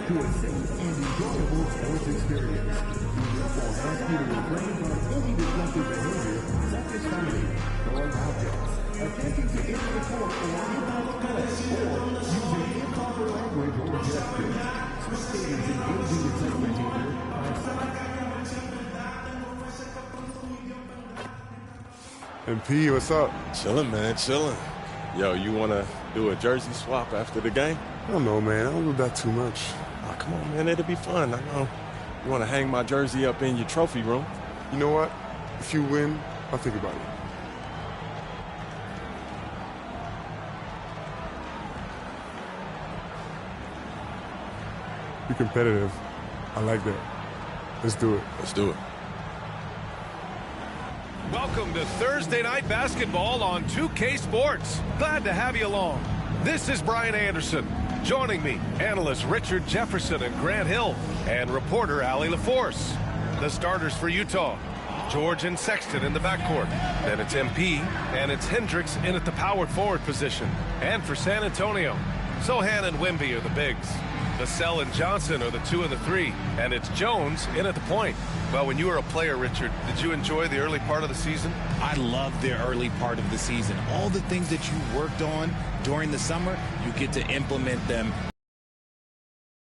to a safe and enjoyable sports experience. We therefore ask you to refrain from any disruptive behavior such as fighting, throwing objects, attempting to enter the court or involve a or using improper language or gestures. Spectators engaging in such behavior MP, what's up? Chilling, man, chilling. Yo, you want to do a jersey swap after the game? I don't know, man. I don't do that too much. Oh, come on, man. It'll be fun. I know. You want to hang my jersey up in your trophy room? You know what? If you win, I'll think about it. Be competitive. I like that. Let's do it. Let's do it. Welcome to Thursday Night Basketball on 2K Sports. Glad to have you along. This is Brian Anderson. Joining me, analysts Richard Jefferson and Grant Hill, and reporter Allie LaForce. The starters for Utah, George and Sexton in the backcourt. Then it's MP, and it's Hendricks in at the power forward position. And for San Antonio, Sohan and Wemby are the bigs. Vassell and Johnson are the 2 and the 3, and it's Jones in at the point. Well, when you were a player, Richard, did you enjoy the early part of the season? I loved the early part of the season. All the things that you worked on during the summer, you get to implement them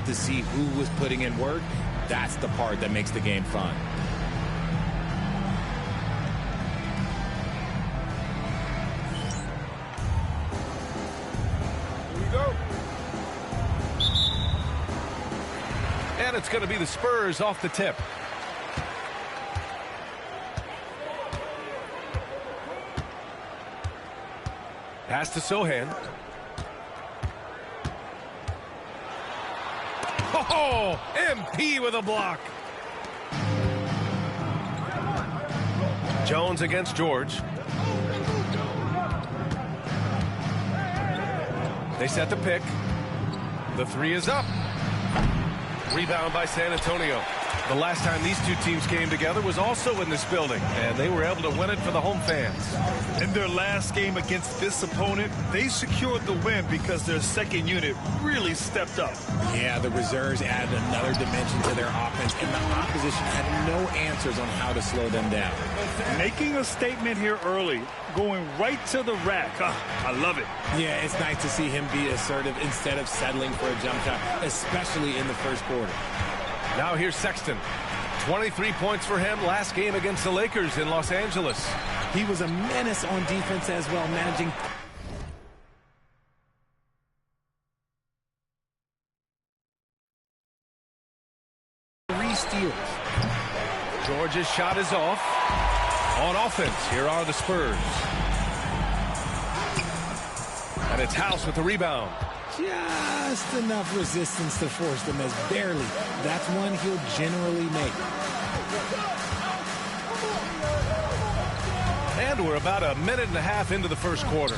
to see who was putting in work. That's the part that makes the game fun. Here we go. And it's going to be the Spurs off the tip. Pass to Sohan. Oh, MP with a block. Jones against George. They set the pick. The 3 is up. Rebound by San Antonio. The last time these two teams came together was also in this building, and they were able to win it for the home fans. In their last game against this opponent, they secured the win because their second unit really stepped up. Yeah, the reserves added another dimension to their offense, and the opposition had no answers on how to slow them down. Making a statement here early, going right to the rack. I love it. Yeah, it's nice to see him be assertive instead of settling for a jump shot, especially in the first quarter. Now here's Sexton. 23 points for him last game against the Lakers in Los Angeles. He was a menace on defense as well, managing 3 steals. George's shot is off. On offense, here are the Spurs. And it's House with the rebound. Just enough resistance to force them as barely. That's one he'll generally make. And we're about a minute and a half into the first quarter.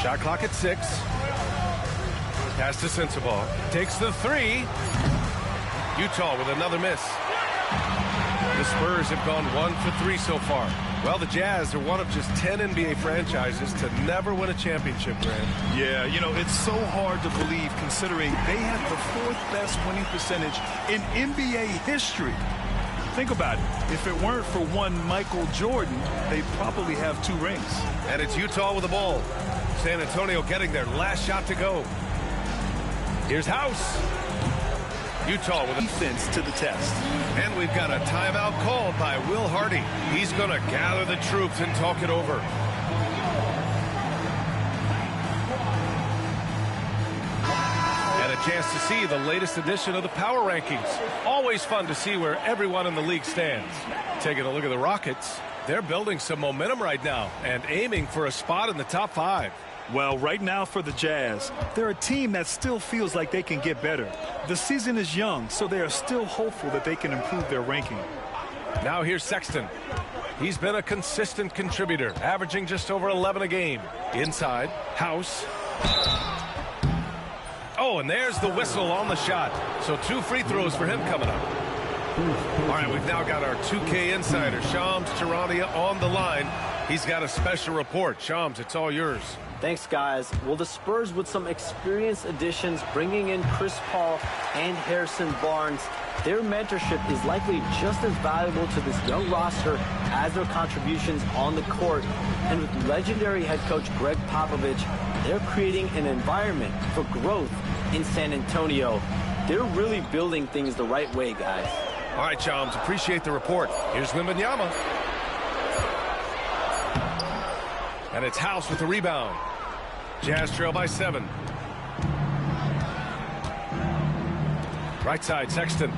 Shot clock at 6. Pass to Sensabaugh. Takes the 3. Utah with another miss. The Spurs have gone 1 for 3 so far. Well, the Jazz are one of just 10 NBA franchises to never win a championship, Grant. Yeah, you know, it's so hard to believe considering they had the 4th best winning percentage in NBA history. Think about it. If it weren't for one Michael Jordan, they'd probably have 2 rings. And it's Utah with the ball. San Antonio getting their last shot to go. Here's House. Utah with a defense to the test. And we've got a timeout called by Will Hardy. He's going to gather the troops and talk it over. And a chance to see the latest edition of the Power Rankings. Always fun to see where everyone in the league stands. Taking a look at the Rockets. They're building some momentum right now and aiming for a spot in the top 5. Well, right now for the Jazz, they're a team that still feels like they can get better. The season is young, so they are still hopeful that they can improve their ranking. Now here's Sexton. He's been a consistent contributor, averaging just over 11 a game. Inside, House. Oh, and there's the whistle on the shot. So 2 free throws for him coming up. All right, we've now got our 2K insider, Shams Charania, on the line. He's got a special report. Shams, it's all yours. Thanks, guys. Well, the Spurs, with some experienced additions, bringing in Chris Paul and Harrison Barnes, their mentorship is likely just as valuable to this young roster as their contributions on the court. And with legendary head coach Greg Popovich, they're creating an environment for growth in San Antonio. They're really building things the right way, guys. All right, Shams, appreciate the report. Here's Wembanyama. And it's House with the rebound. Jazz trail by 7. Right side, Sexton.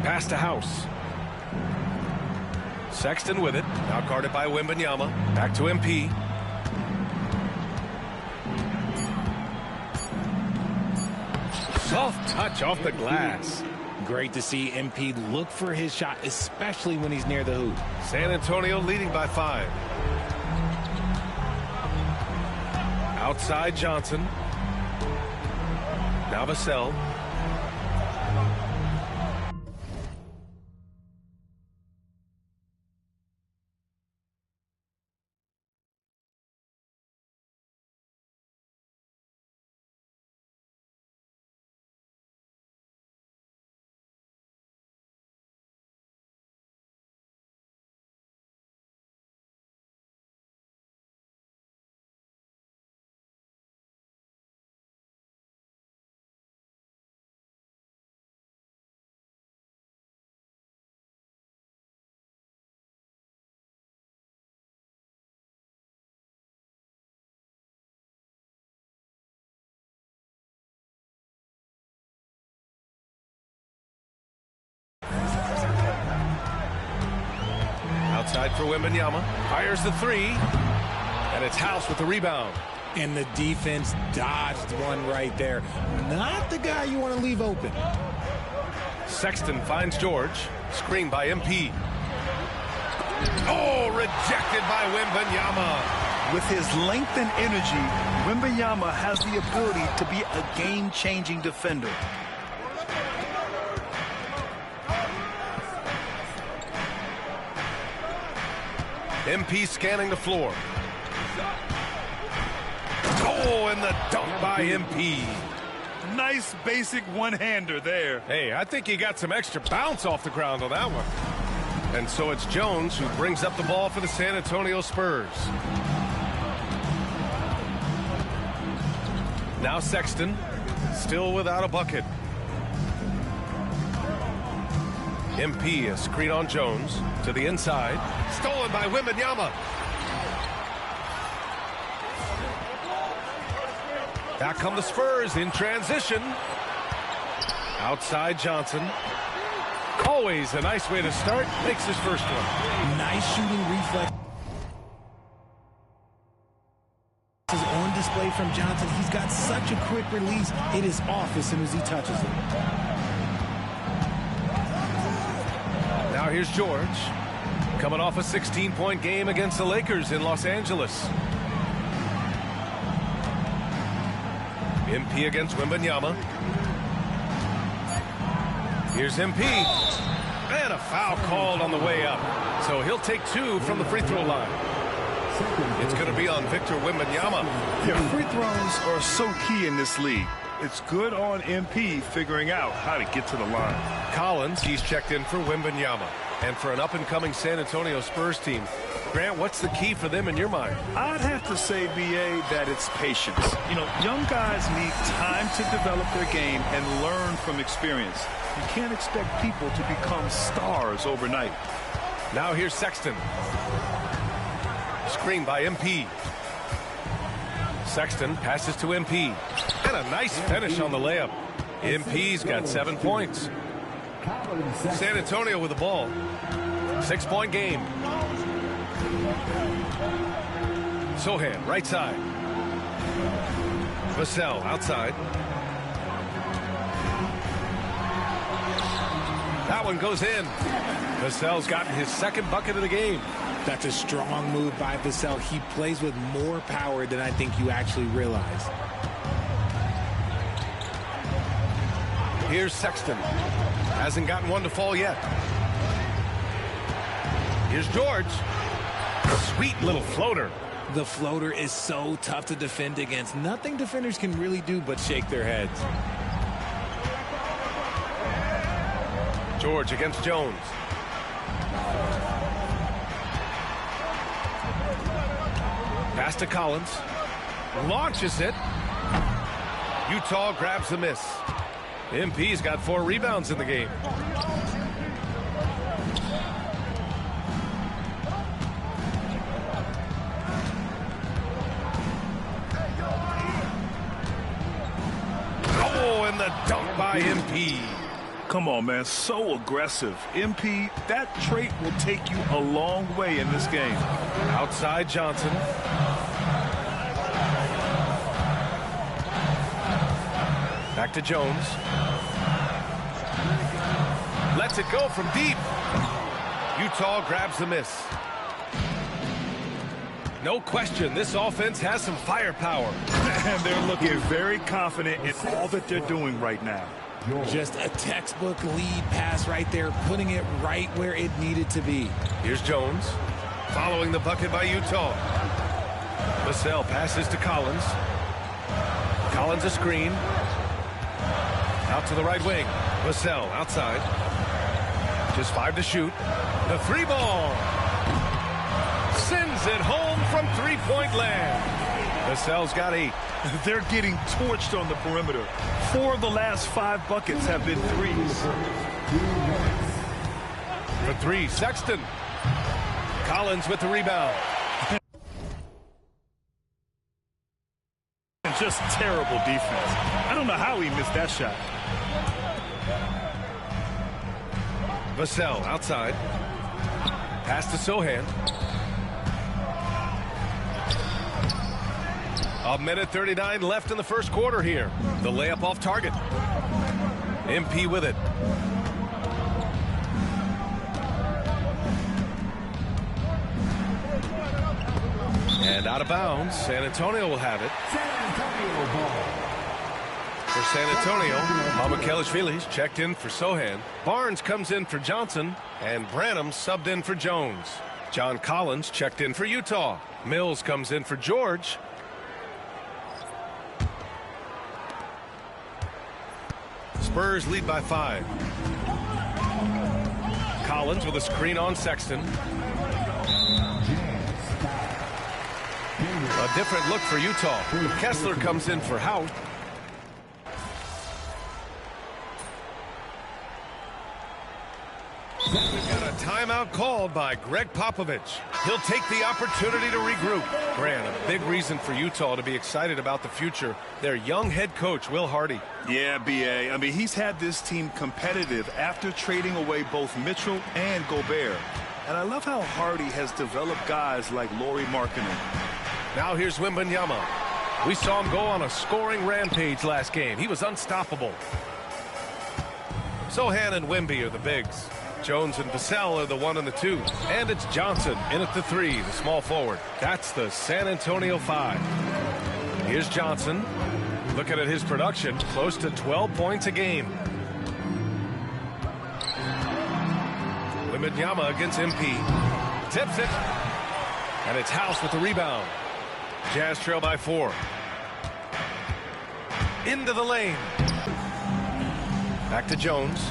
Pass to House. Sexton with it. Now guarded by Wembanyama. Back to MP. Soft touch off the glass. Great to see MP look for his shot, especially when he's near the hoop. San Antonio leading by 5. Outside Johnson. Now Vassell. Outside for Wembanyama. Fires the 3. And it's House with the rebound. And the defense dodged one right there. Not the guy you want to leave open. Sexton finds George. Screen by MP. Oh, rejected by Wembanyama. With his length and energy, Wembanyama has the ability to be a game-changing defender. MP scanning the floor. Oh, and the dunk by MP. Nice basic one-hander there. Hey, I think he got some extra bounce off the ground on that one. And so it's Jones who brings up the ball for the San Antonio Spurs. Now Sexton, still without a bucket. MP, a screen on Jones to the inside. Stolen by Wembanyama. Back come the Spurs in transition. Outside Johnson. Always a nice way to start. Makes his first one. Nice shooting reflex. Is on display from Johnson. He's got such a quick release. It is off as soon as he touches it. Now here's George, coming off a 16-point game against the Lakers in Los Angeles. MP against Wembanyama. Here's MP. And a foul called on the way up. So he'll take 2 from the free throw line. It's going to be on Victor Wembanyama. Yeah, free throws are so key in this league. It's good on MP figuring out how to get to the line. Collins, he's checked in for Wembanyama. And for an up-and-coming San Antonio Spurs team, Grant, what's the key for them in your mind? I'd have to say, B.A., that it's patience. You know, young guys need time to develop their game and learn from experience. You can't expect people to become stars overnight. Now here's Sexton. Screen by MP. Sexton passes to MP. And a nice finish on the layup. MP's got 7 points. San Antonio with the ball. 6-point game. Sohan, right side. Vassell, outside. That one goes in. Vassell's gotten his 2nd bucket of the game. That's a strong move by Vassell. He plays with more power than I think you actually realize. Here's Sexton. Hasn't gotten one to fall yet. Here's George. Sweet little floater. The floater is so tough to defend against. Nothing defenders can really do but shake their heads. George against Jones. Pass to Collins. Launches it. Utah grabs the miss. MP's got 4 rebounds in the game. Oh, and the dunk by MP. Come on, man. So aggressive. MP, that trait will take you a long way in this game. Outside Johnson. Back to Jones. Lets it go from deep. Utah grabs the miss. No question, this offense has some firepower. And they're looking very confident in all that they're doing right now. Just a textbook lead pass right there, putting it right where it needed to be. Here's Jones, following the bucket by Utah. Vassell passes to Collins. Collins a screen. Out to the right wing. Vassell outside. Just 5 to shoot. The 3 ball. Sends it home from 3-point land. Vassell's got 8. They're getting torched on the perimeter. 4 of the last 5 buckets have been threes. For 3, Sexton. Collins with the rebound. And just terrible defense. I don't know how he missed that shot. Vassell outside. Pass to Sohan. 1:39 left in the first quarter here. The layup off target. MP with it. And out of bounds. San Antonio will have it. For San Antonio, Mamukelashvili's checked in for Sohan. Barnes comes in for Johnson. And Branham subbed in for Jones. John Collins checked in for Utah. Mills comes in for George. Spurs lead by 5. Collins with a screen on Sexton. A different look for Utah. Kessler comes in for Hout. We've got a timeout called by Greg Popovich. He'll take the opportunity to regroup. Grant, a big reason for Utah to be excited about the future. Their young head coach, Will Hardy. Yeah, B.A. I mean, he's had this team competitive after trading away both Mitchell and Gobert. And I love how Hardy has developed guys like Lauri Markkanen. Now here's Wembanyama. We saw him go on a scoring rampage last game. He was unstoppable. Sohan and Wemby are the bigs. Jones and Vassell are the 1 and the 2. And it's Johnson in at the 3, the small forward. That's the San Antonio 5. Here's Johnson. Looking at his production, close to 12 points a game. Wembanyama against MP. Tips it. And it's House with the rebound. Jazz trail by 4. Into the lane. Back to Jones.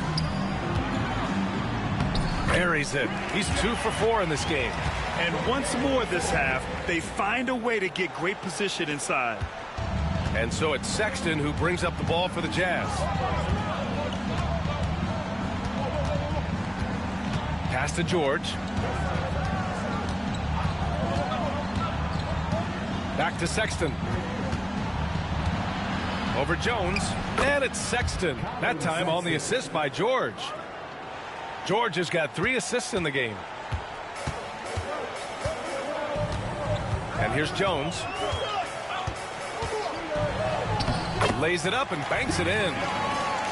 Buries it. He's 2 for 4 in this game. And once more this half, they find a way to get great position inside. And so it's Sexton who brings up the ball for the Jazz. Pass to George. Back to Sexton. Over Jones. And it's Sexton. That time on the assist by George. George has got 3 assists in the game. And here's Jones. Lays it up and banks it in.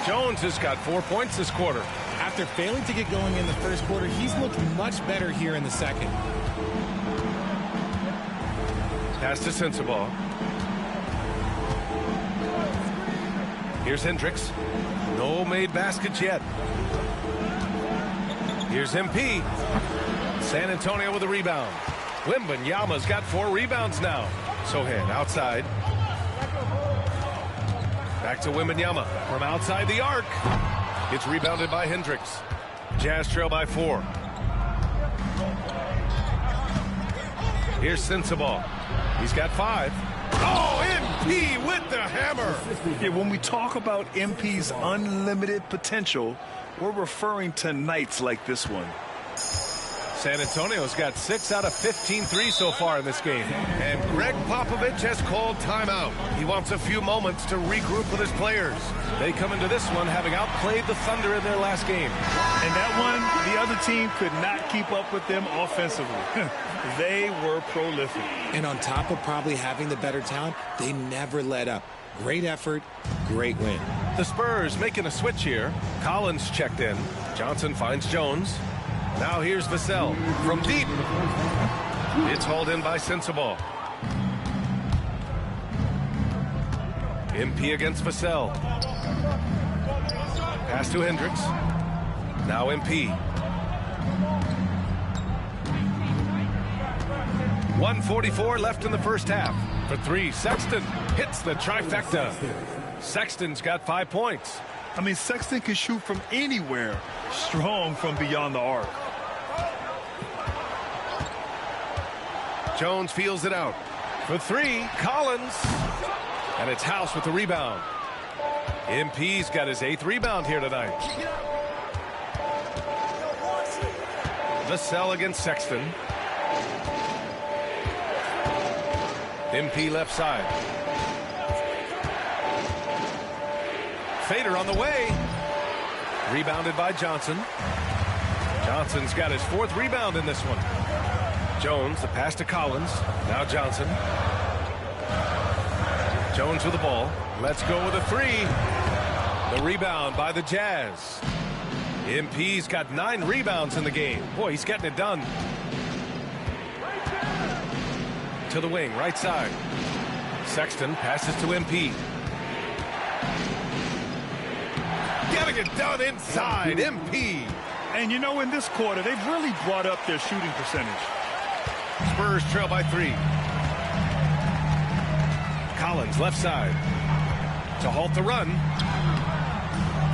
Jones has got 4 points this quarter. After failing to get going in the first quarter, he's looked much better here in the second. Pass to Sensabaugh. Here's Hendricks. No made baskets yet. Here's MP. San Antonio with a rebound. Wembanyama's got 4 rebounds now. Sochan outside. Back to Wembanyama from outside the arc. It's rebounded by Hendricks. Jazz trail by 4. Here's Sensabaugh. He's got 5. Oh, MP with the hammer. Yeah, when we talk about MP's unlimited potential, we're referring to nights like this one. San Antonio's got 6 out of 15 threes so far in this game. And Greg Popovich has called timeout. He wants a few moments to regroup with his players. They come into this one having outplayed the Thunder in their last game. And that one, the other team could not keep up with them offensively. They were prolific. And on top of probably having the better talent, they never let up. Great effort, great win. The Spurs making a switch here. Collins checked in. Johnson finds Jones. Now here's Vassell from deep. It's hauled in by Sensabaugh. MP against Vassell. Pass to Hendricks. Now MP. 1:44 left in the first half. For 3, Sexton hits the trifecta. Sexton's got 5 points. I mean, Sexton can shoot from anywhere, strong from beyond the arc. Jones feels it out. For 3, Collins. And it's House with the rebound. MP's got his 8th rebound here tonight. Vassell against Sexton. MP left side. Fader on the way. Rebounded by Johnson. Johnson's got his 4th rebound in this one. Jones, the pass to Collins. Now Johnson. Jones with the ball. Let's go with a 3. The rebound by the Jazz. MP's got 9 rebounds in the game. Boy, he's getting it done. To the wing, right side. Sexton passes to MP. Getting it done inside, MP. And you know, in this quarter, they've really brought up their shooting percentage. Spurs trail by 3. Collins left side to halt the run.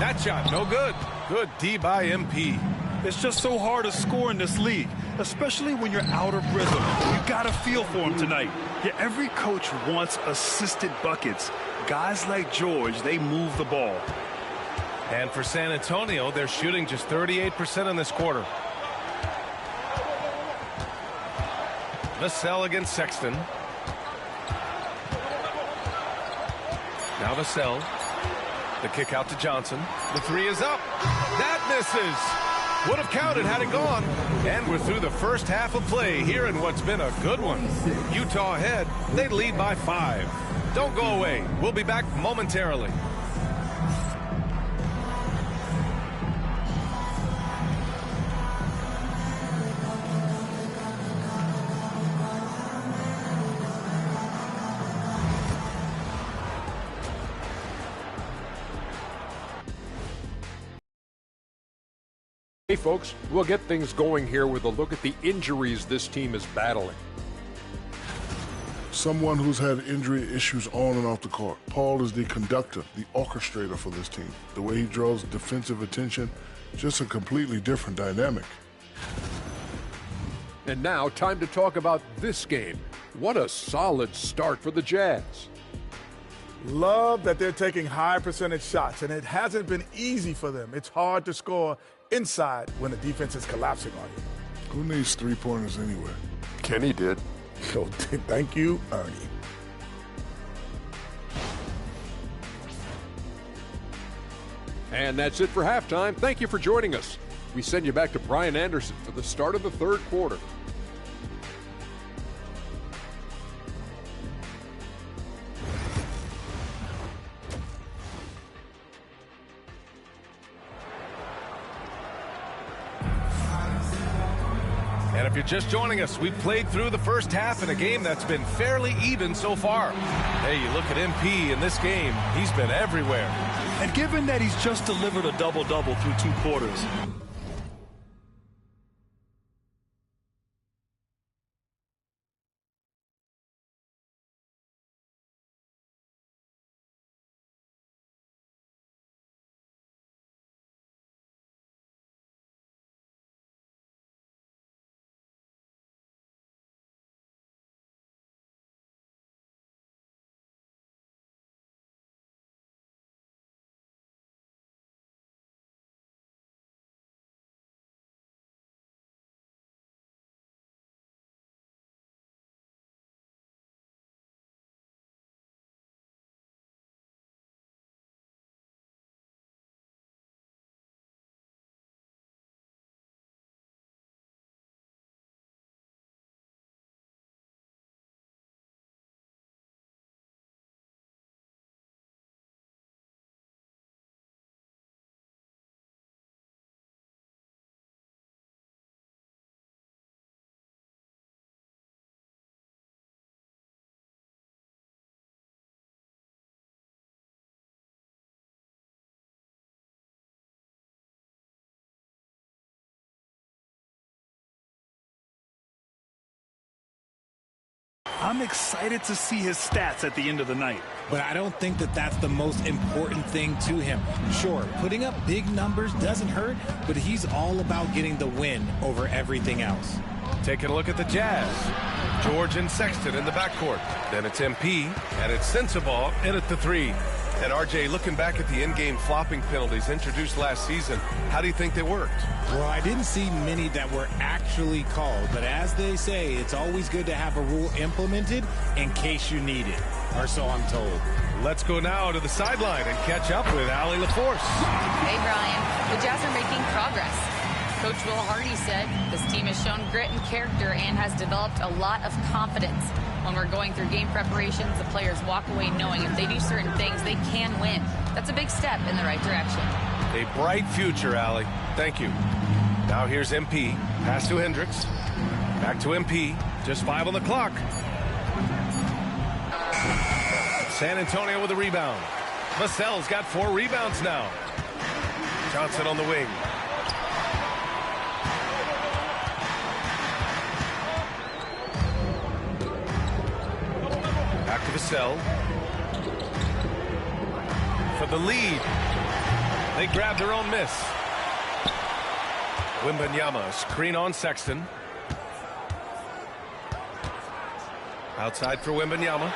That shot no good. Good D by MP. It's just so hard to score in this league, especially when you're out of rhythm. You got to feel for him tonight. Yeah, every coach wants assisted buckets. Guys like George, they move the ball. And for San Antonio, they're shooting just 38% in this quarter. Vassell against Sexton. Now Vassell. The kick out to Johnson. The 3 is up. That misses. Would have counted had it gone. And we're through the first half of play here in what's been a good one. Utah ahead. They lead by 5. Don't go away. We'll be back momentarily. Hey folks, we'll get things going here with a look at the injuries this team is battling. Someone who's had injury issues on and off the court. Paul is the conductor, the orchestrator for this team. The way he draws defensive attention, just a completely different dynamic. And now, time to talk about this game. What a solid start for the Jazz. Love that they're taking high percentage shots, and it hasn't been easy for them. It's hard to score inside when the defense is collapsing on you. Who needs three-pointers anyway? Kenny did. So thank you, Ernie. And that's it for halftime. Thank you for joining us. We send you back to Brian Anderson for the start of the third quarter. And if you're just joining us, we've played through the first half in a game that's been fairly even so far. Hey, you look at MP in this game, he's been everywhere. And given that he's just delivered a double-double through 2 quarters, I'm excited to see his stats at the end of the night. But I don't think that that's the most important thing to him. Sure, putting up big numbers doesn't hurt, but he's all about getting the win over everything else. Taking a look at the Jazz. George and Sexton in the backcourt. Then it's MP, and it's Sensabaugh in at the 3. And RJ, looking back at the in-game flopping penalties introduced last season, how do you think they worked? Well, I didn't see many that were actually called, but as they say, it's always good to have a rule implemented in case you need it, or so I'm told. Let's go now to the sideline and catch up with Allie LaForce. Hey, Brian. The Jazz are making progress. Coach Will Hardy said this team has shown grit and character and has developed a lot of confidence. When we're going through game preparations, the players walk away knowing if they do certain things, they can win. That's a big step in the right direction. A bright future, Allie. Thank you. Now here's MP. Pass to Hendricks. Back to MP. Just 5 on the clock. San Antonio with a rebound. Vassell's got 4 rebounds now. Johnson on the wing. Back to Vassell. For the lead. They grab their own miss. Wembanyama, screen on Sexton. Outside for Wembanyama.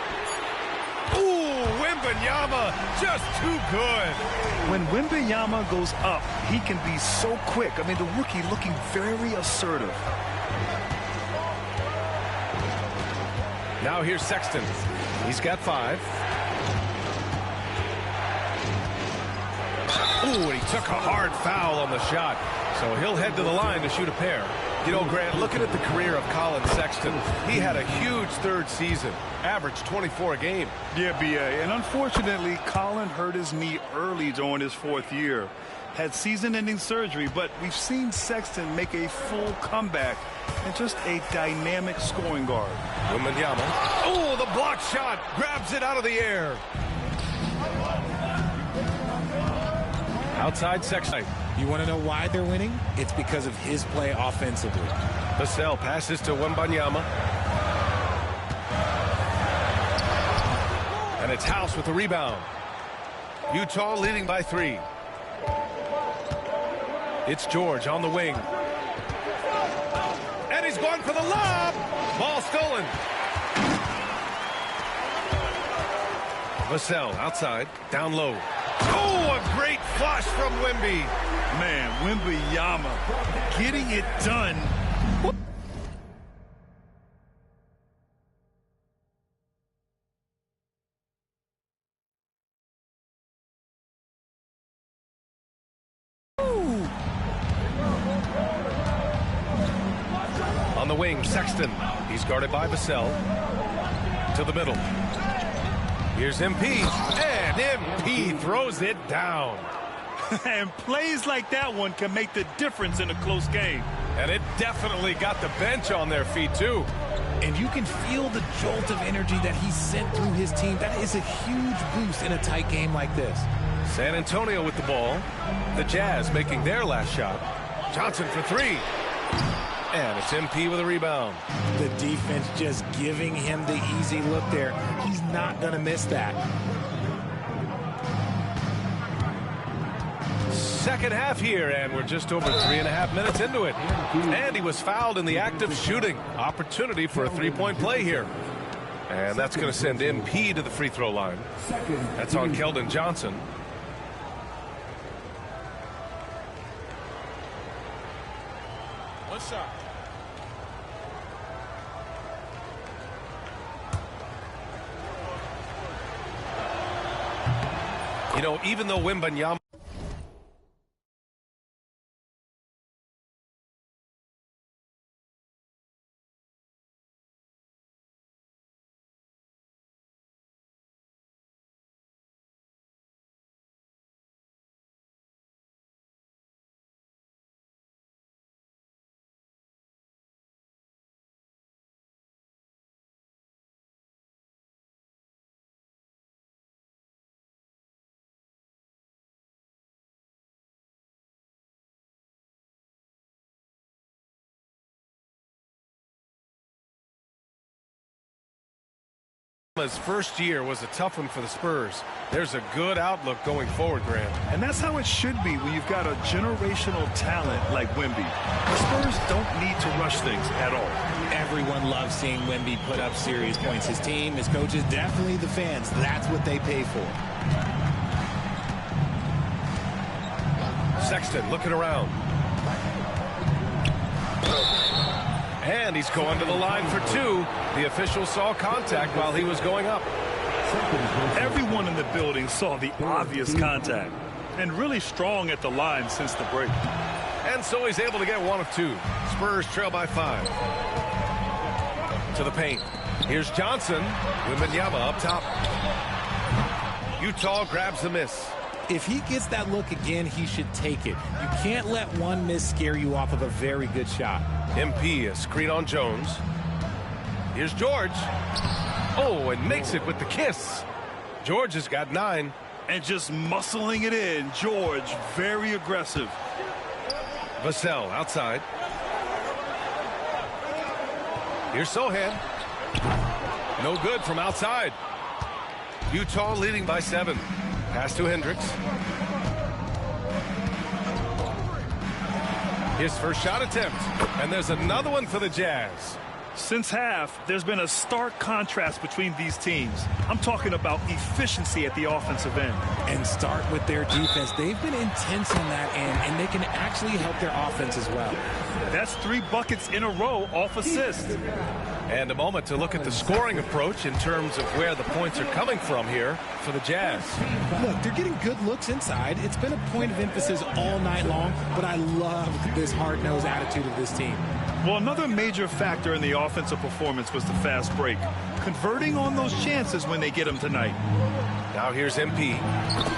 Ooh, Wembanyama, just too good. When Wembanyama goes up, he can be so quick. I mean, the rookie looking very assertive. Now here's Sexton. He's got 5. Ooh, and he took a hard foul on the shot. So he'll head to the line to shoot a pair. You know, Grant, looking at the career of Colin Sexton, he had a huge third season, averaged 24 a game. Yeah, B.A. And unfortunately, Colin hurt his knee early during his 4th year. Had season-ending surgery, but we've seen Sexton make a full comeback and just a dynamic scoring guard. Wembanyama. Oh, the block shot. Grabs it out of the air. Outside Sexton. You want to know why they're winning? It's because of his play offensively. Vassell passes to Wembanyama. And it's House with the rebound. Utah leading by 3. It's George on the wing. And he's going for the lob. Ball stolen. Vassell outside, down low. Oh, a great flush from Wemby. Man, Wembanyama getting it done. On the wing, Sexton. He's guarded by Vassell. To the middle. Here's MP. And MP throws it down. And plays like that one can make the difference in a close game. And it definitely got the bench on their feet, too. And you can feel the jolt of energy that he sent through his team. That is a huge boost in a tight game like this. San Antonio with the ball. The Jazz making their last shot. Johnson for 3. And it's MP with a rebound. The defense just giving him the easy look there. He's not going to miss that. Second half here, and we're just over 3.5 minutes into it. And he was fouled in the act of shooting. Opportunity for a 3-point play here. And that's going to send MP to the free throw line. That's on Keldon Johnson. One shot. You know, even though Wembanyama His first year was a tough one for the Spurs. There's a good outlook going forward, Grant. And that's how it should be when you've got a generational talent like Wemby. The Spurs don't need to rush things at all. Everyone loves seeing Wemby put up serious points. His team, his coaches, definitely the fans. That's what they pay for. Sexton looking around. And he's going to the line for two. The official saw contact while he was going up. Everyone in the building saw the obvious contact. And really strong at the line since the break. And so he's able to get one of two. Spurs trail by 5. To the paint. Here's Johnson. Wembanyama up top. Utah grabs the miss. If he gets that look again, he should take it. You can't let one miss scare you off of a very good shot. MP, a screen on Jones. Here's George. Oh, and makes it with the kiss. George has got 9. And just muscling it in. George, very aggressive. Vassell outside. Here's Sohan. No good from outside. Utah leading by 7. Pass to Hendricks. His first shot attempt. And there's another one for the Jazz. Since half, there's been a stark contrast between these teams. I'm talking about efficiency at the offensive end. And start with their defense. They've been intense on that end, and they can actually help their offense as well. That's 3 buckets in a row off assist. And a moment to look at the scoring approach in terms of where the points are coming from here for the Jazz. Look, they're getting good looks inside. It's been a point of emphasis all night long, but I love this hard-nosed attitude of this team. Well, another major factor in the offensive performance was the fast break. Converting on those chances when they get them tonight. Now here's MP.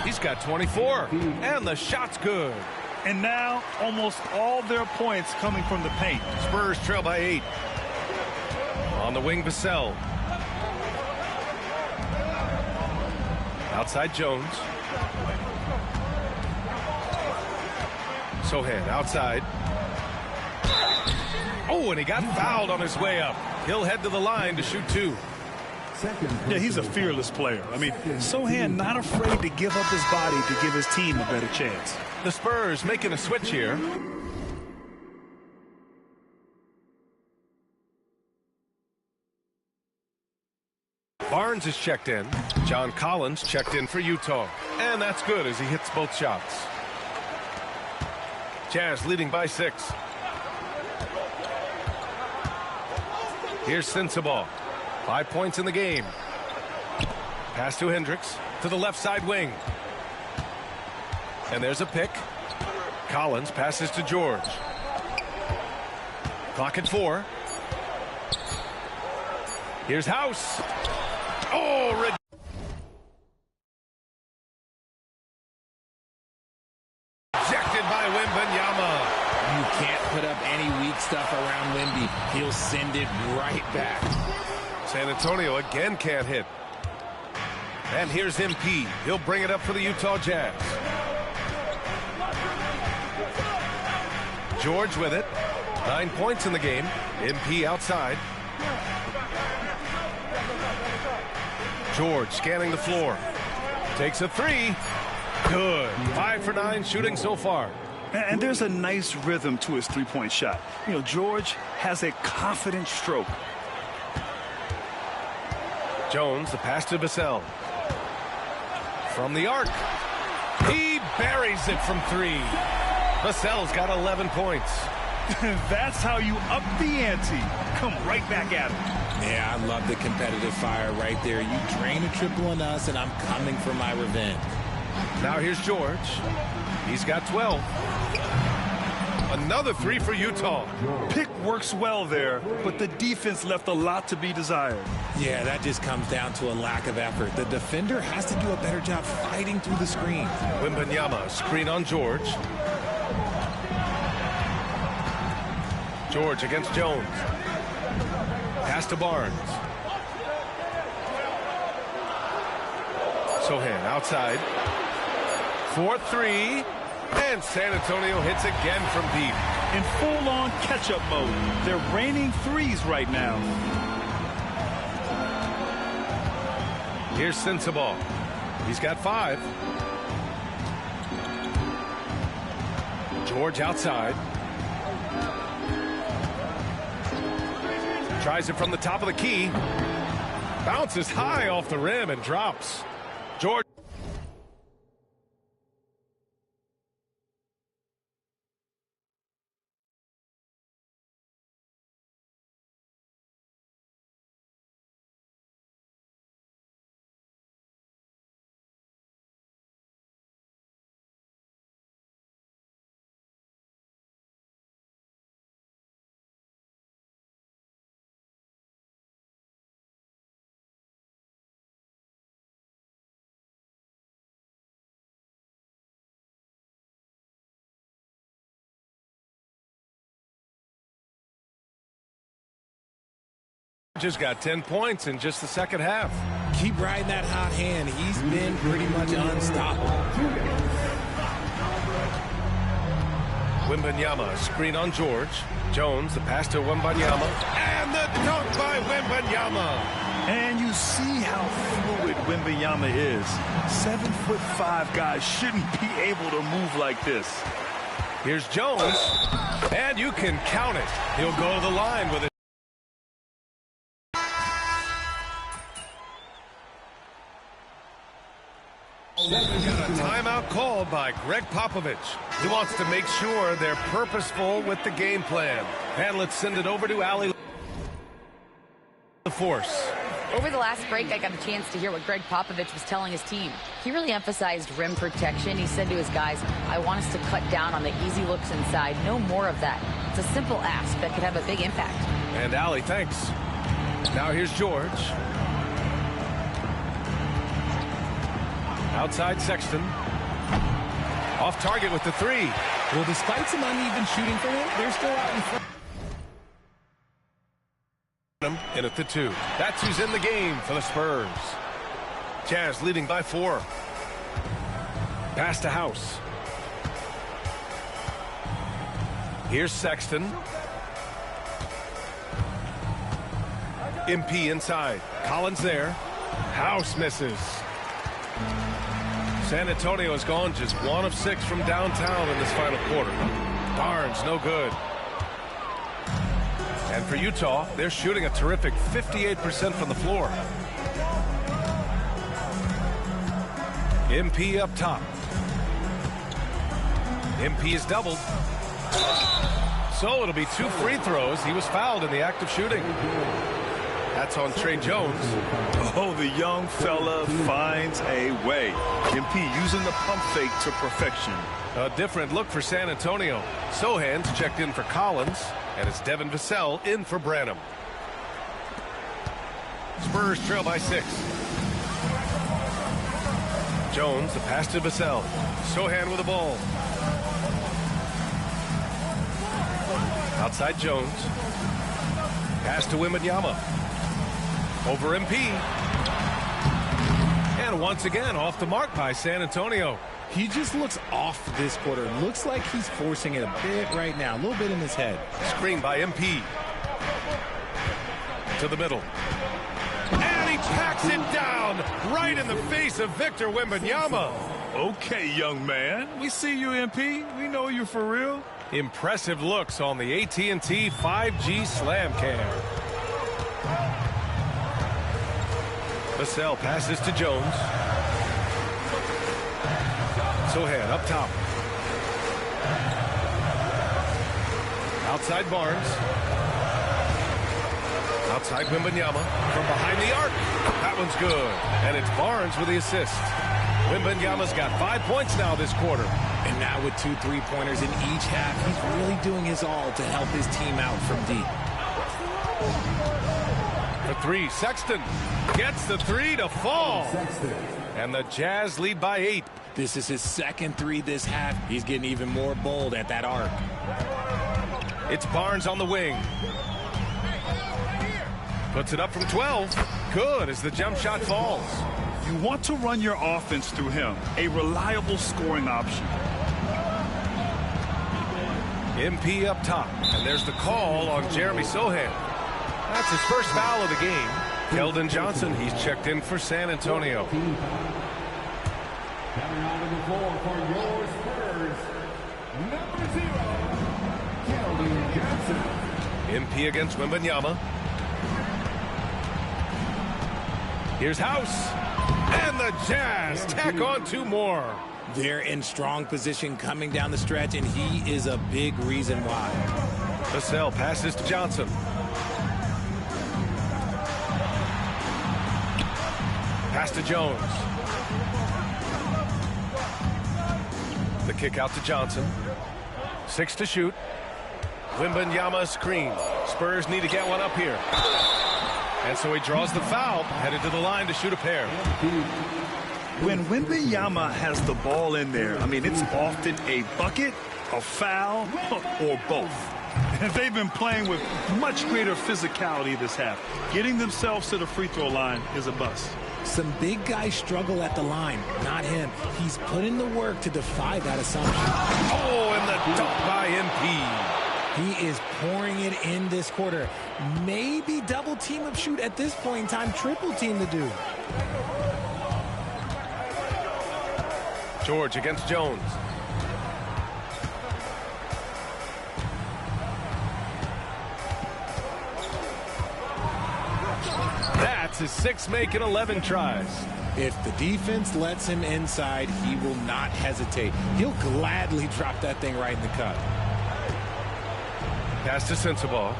He's got 24, and the shot's good. And now, almost all their points coming from the paint. Spurs trail by 8. On the wing, Vassell. Outside Jones. Sohan outside. Oh, and he got fouled on his way up. He'll head to the line to shoot 2. Yeah, he's a fearless player. I mean, Sohan not afraid to give up his body to give his team a better chance. The Spurs making a switch here. Barnes is checked in. John Collins checked in for Utah. And that's good as he hits both shots. Jazz leading by 6. Here's Sensabaugh. 5 points in the game. Pass to Hendricks to the left side wing. And there's a pick. Collins passes to George. Clock at 4. Here's House. Oh, rejected by Wembanyama. You can't put up any weak stuff around Wemby. He'll send it right back. San Antonio again can't hit. And here's MP. He'll bring it up for the Utah Jazz. George with it. 9 points in the game. MP outside. George scanning the floor. Takes a 3. Good. 5 for 9 shooting so far. And there's a nice rhythm to his three-point shot. You know, George has a confident stroke. Jones, the pass to Vassell. From the arc. He buries it from 3. Vassell's got 11 points. That's how you up the ante. Come right back at him. Yeah, I love the competitive fire right there. You drain a triple on us, and I'm coming for my revenge. Now here's George. He's got 12. Another 3 for Utah. Pick works well there, but the defense left a lot to be desired. Yeah, that just comes down to a lack of effort. The defender has to do a better job fighting through the screen. Wembanyama, screen on George. George against Jones. Pass to Barnes. Sohan outside. 4-3. And San Antonio hits again from deep. In full-on catch-up mode. They're raining threes right now. Here's Sensabaugh. He's got 5. George outside. Tries it from the top of the key. Bounces high off the rim and drops. George. Just got 10 points in just the second half. Keep riding that hot hand. He's been pretty much unstoppable. Wembanyama, screen on George. Jones, the pass to Wembanyama. And the dunk by Wembanyama. And you see how fluid Wembanyama is. 7'5" guys shouldn't be able to move like this. Here's Jones. And you can count it. He'll go to the line with it. Got a timeout called by Greg Popovich. He wants to make sure they're purposeful with the game plan. And let's send it over to Allie. The force. Over the last break, I got a chance to hear what Greg Popovich was telling his team. He really emphasized rim protection. He said to his guys, I want us to cut down on the easy looks inside. No more of that. It's a simple ask that could have a big impact. And Allie, thanks. Now here's George. Outside Sexton. Off target with the 3. Well, despite some uneven shooting for him, they're still out in front. In at the 2. That's who's in the game for the Spurs. Jazz leading by 4. Pass to House. Here's Sexton. MP inside. Collins there. House misses. San Antonio has gone just 1 of 6 from downtown in this final quarter. Barnes, no good. And for Utah, they're shooting a terrific 58% from the floor. MP up top. MP is doubled. So it'll be 2 free throws. He was fouled in the act of shooting. That's on Trey Jones. Oh, the young fella finds a way. MP using the pump fake to perfection. A different look for San Antonio. Sohan's checked in for Collins, and it's Devin Vassell in for Branham. Spurs trail by 6. Jones, the pass to Vassell. Sohan with the ball. Outside Jones. Pass to Wembanyama. Over MP. And once again off the mark by San Antonio. He just looks off this quarter. Looks like he's forcing it a bit right now. A little bit in his head. Screen by MP. To the middle. And he packs it down right in the face of Victor Wembanyama. Okay, young man. We see you, MP. We know you for real. Impressive looks on the AT&T 5G Slam Cam. Vassell passes to Jones. Sohan up top. Outside Barnes. Outside Wembanyama from behind the arc. That one's good. And it's Barnes with the assist. Wembanyama's got 5 points now this quarter. And now with 2 3-pointers in each half, he's really doing his all to help his team out from deep. For 3, Sexton gets the 3 to fall. And the Jazz lead by 8. This is his second 3 this half. He's getting even more bold at that arc. It's Barnes on the wing. Puts it up from 12. Good as the jump shot falls. You want to run your offense through him. A reliable scoring option. MP up top. And there's the call on Jeremy Sohan. That's his first foul of the game. Keldon Johnson, he's checked in for San Antonio. Coming out of the floor for your Spurs, number 0, Keldon Johnson. MP against Wembanyama. Here's House. And the Jazz tack on 2 more. They're in strong position coming down the stretch, and he is a big reason why. Vassell passes to Johnson. Pass to Jones. The kick out to Johnson. 6 to shoot. Wembanyama screen. Spurs need to get one up here. And so he draws the foul, headed to the line to shoot a pair. When Wembanyama has the ball in there, I mean, it's often a bucket, a foul, or both. And they've been playing with much greater physicality this half. Getting themselves to the free throw line is a bust. Some big guys struggle at the line, not him. He's put in the work to defy that assumption. Oh, and the dunk by MP. He is pouring it in this quarter. Maybe double team up shoot at this point in time, triple team the dude. George against Jones. That's his 6 make in 11 tries. If the defense lets him inside, he will not hesitate. He'll gladly drop that thing right in the cup. Pass to Sensabaugh.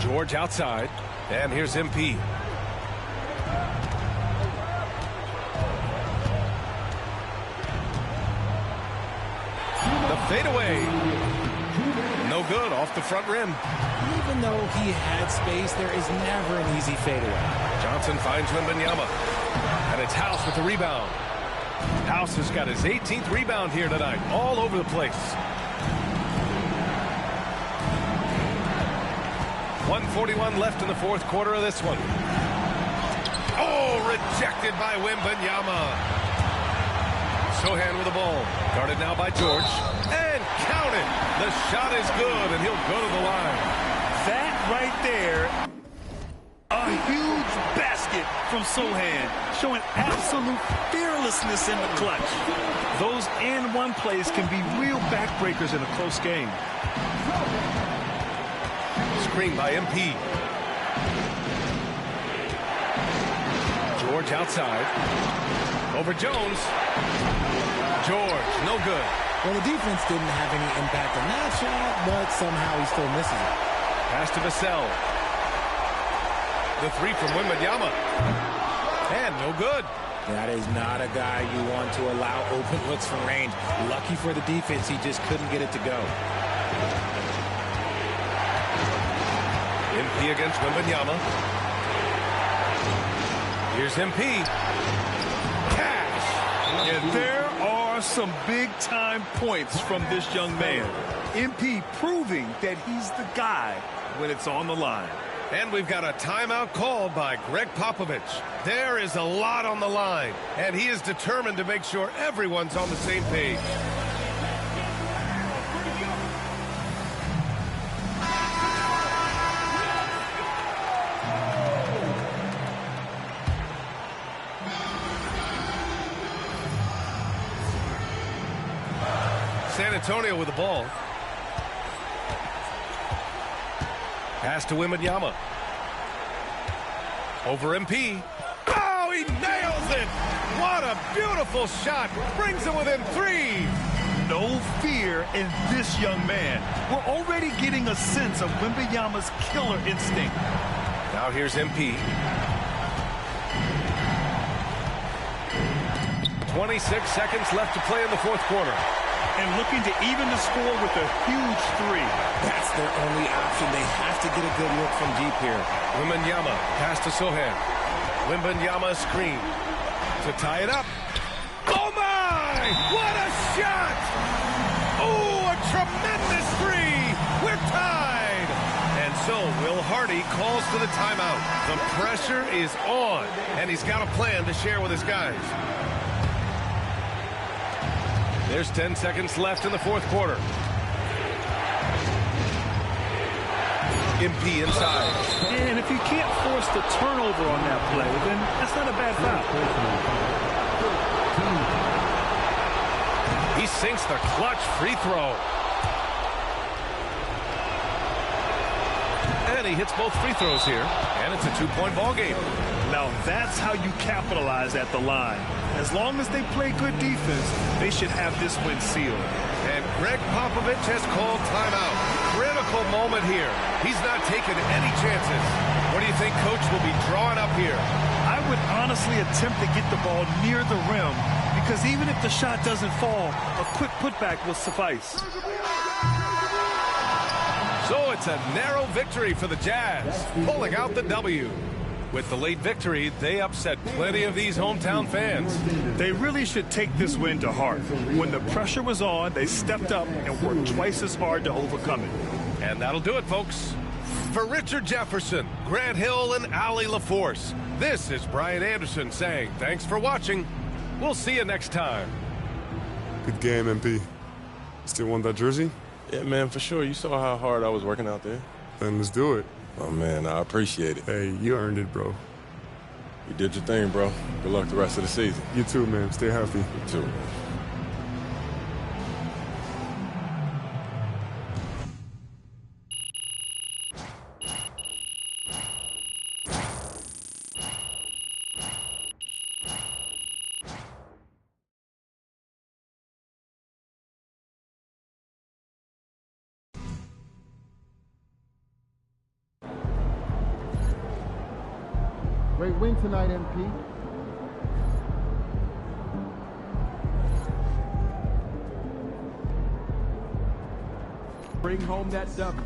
George outside. And here's MP. The fadeaway. No good, off the front rim. Even though he had space, there is never an easy fadeaway. Johnson finds Wembanyama. And it's House with the rebound. House has got his 18th rebound here tonight, all over the place. 1:41 left in the 4th quarter of this one. Oh, rejected by Wembanyama. Sochan with the ball. Guarded now by George. And counted. The shot is good, and he'll go to the line. That right there, a huge basket from Sochan, showing absolute fearlessness in the clutch. Those and one plays can be real backbreakers in a close game. Screen by MP. George outside. Over Jones. George, no good. Well, the defense didn't have any impact on that shot, but somehow he still misses it. Pass to Vassell. The 3 from Wembanyama. And no good. That is not a guy you want to allow open looks from range. Lucky for the defense, he just couldn't get it to go. MP against Wembanyama. Here's MP. Cash. And there are some big-time points from this young man. MP proving that he's the guy when it's on the line. And we've got a timeout called by Greg Popovich. There is a lot on the line, and he is determined to make sure everyone's on the same page. San Antonio with the ball. Pass to Wembanyama. Over MP. Oh, he nails it! What a beautiful shot! Brings it within 3. No fear in this young man. We're already getting a sense of Wembanyama's killer instinct. Now here's MP. 26 seconds left to play in the 4th quarter. And looking to even the score with a huge 3. That's their only option. They have to get a good look from deep here. Wembanyama, pass to Sochan. Wembanyama screen to tie it up. Oh my! What a shot! Oh, a tremendous 3! We're tied! And so Will Hardy calls for the timeout. The pressure is on, and he's got a plan to share with his guys. There's 10 seconds left in the 4th quarter. MP inside. And if you can't force the turnover on that play, then that's not a bad foul. He sinks the clutch free throw. And he hits both free throws here. And it's a two-point ball game. Now that's how you capitalize at the line. As long as they play good defense, they should have this win sealed. And Greg Popovich has called timeout. Critical moment here. He's not taking any chances. What do you think Coach will be drawing up here? I would honestly attempt to get the ball near the rim, because even if the shot doesn't fall, a quick putback will suffice. So it's a narrow victory for the Jazz, pulling out the W. With the late victory, they upset plenty of these hometown fans. They really should take this win to heart. When the pressure was on, they stepped up and worked twice as hard to overcome it. And that'll do it, folks. For Richard Jefferson, Grant Hill, and Allie LaForce, this is Brian Anderson saying thanks for watching. We'll see you next time. Good game, MP. Still want that jersey? Yeah, man, for sure. You saw how hard I was working out there. Then let's do it. Oh, man, I appreciate it. Hey, you earned it, bro. You did your thing, bro. Good luck the rest of the season. You too, man. Stay healthy. You too. Great win tonight, MP. Bring home that W.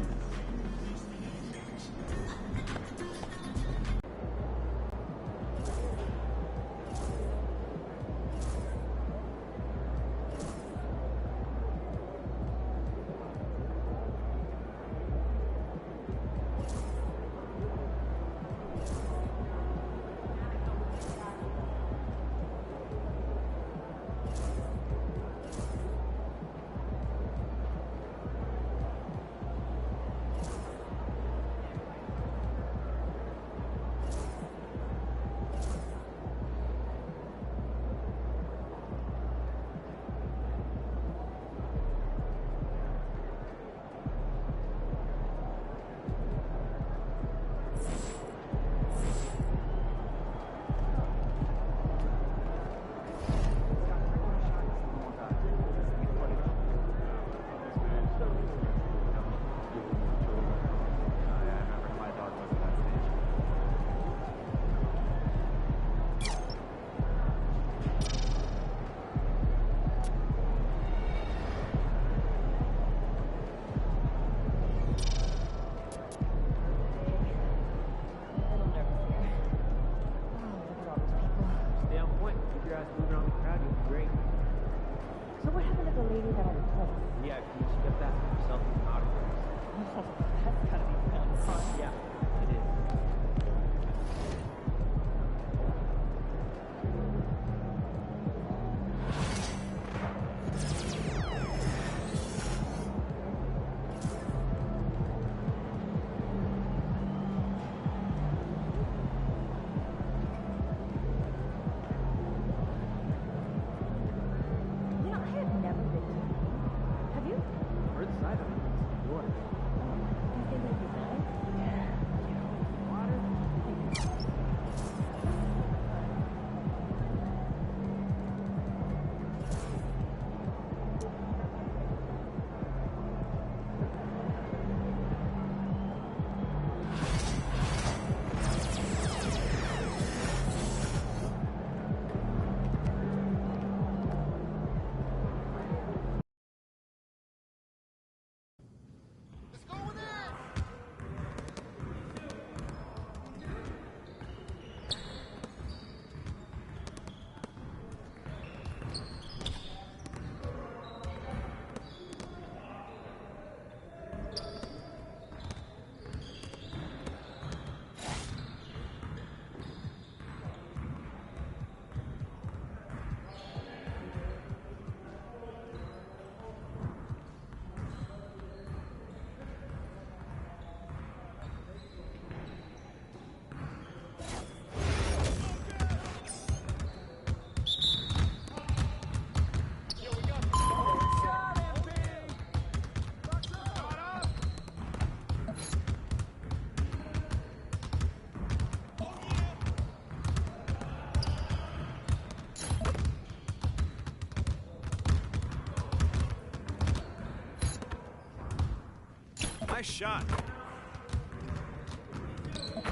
Nice shot.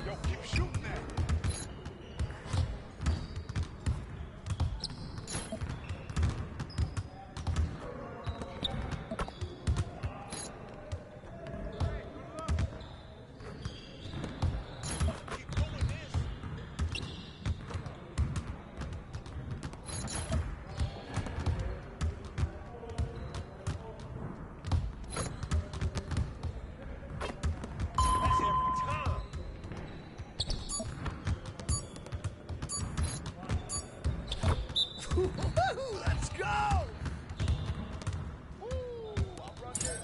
Yo, keep shooting that. Let's go! Woo! I'll run this.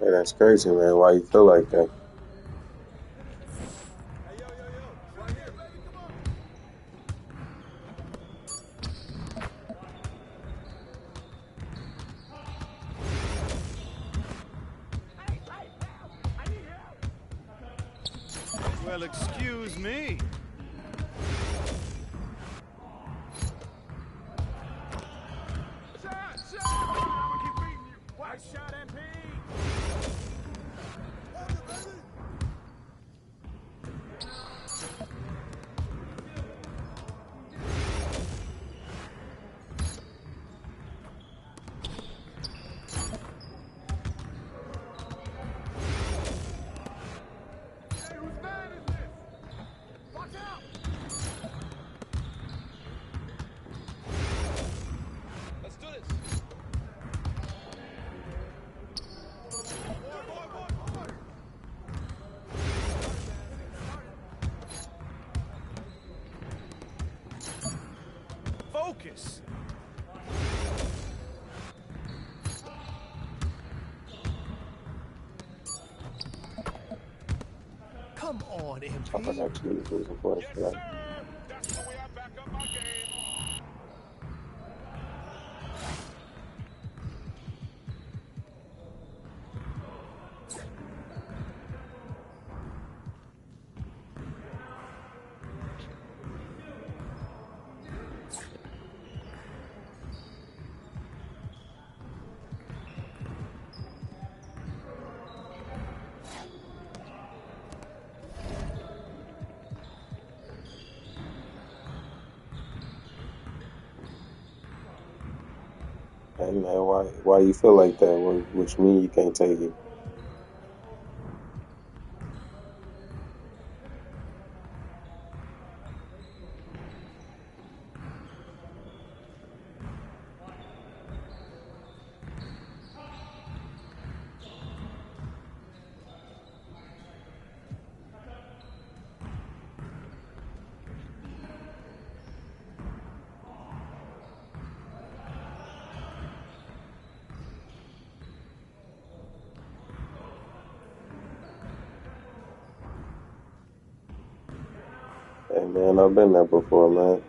Hey, that's crazy, man. Why you feel like that? Well, excuse me. Focus. Come on, MP. I was actually losing for us for that. That's the way I back up my game. Hey man, why you feel like that? Which mean you can't take it? Hey man, I've been there before, man.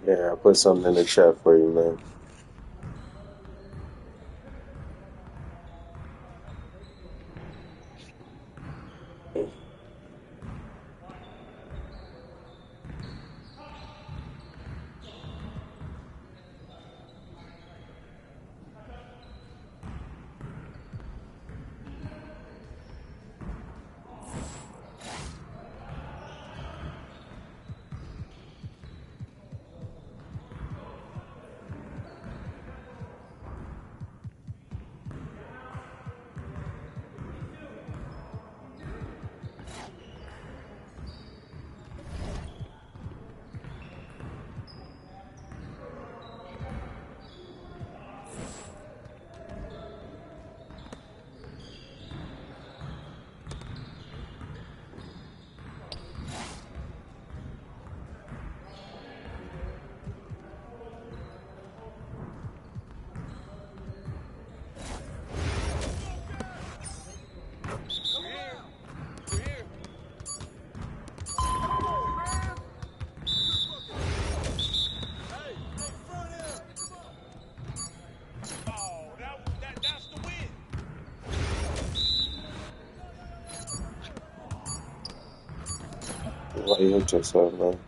Yeah, I put something in the chat for you, man. Why you hit yourself, man?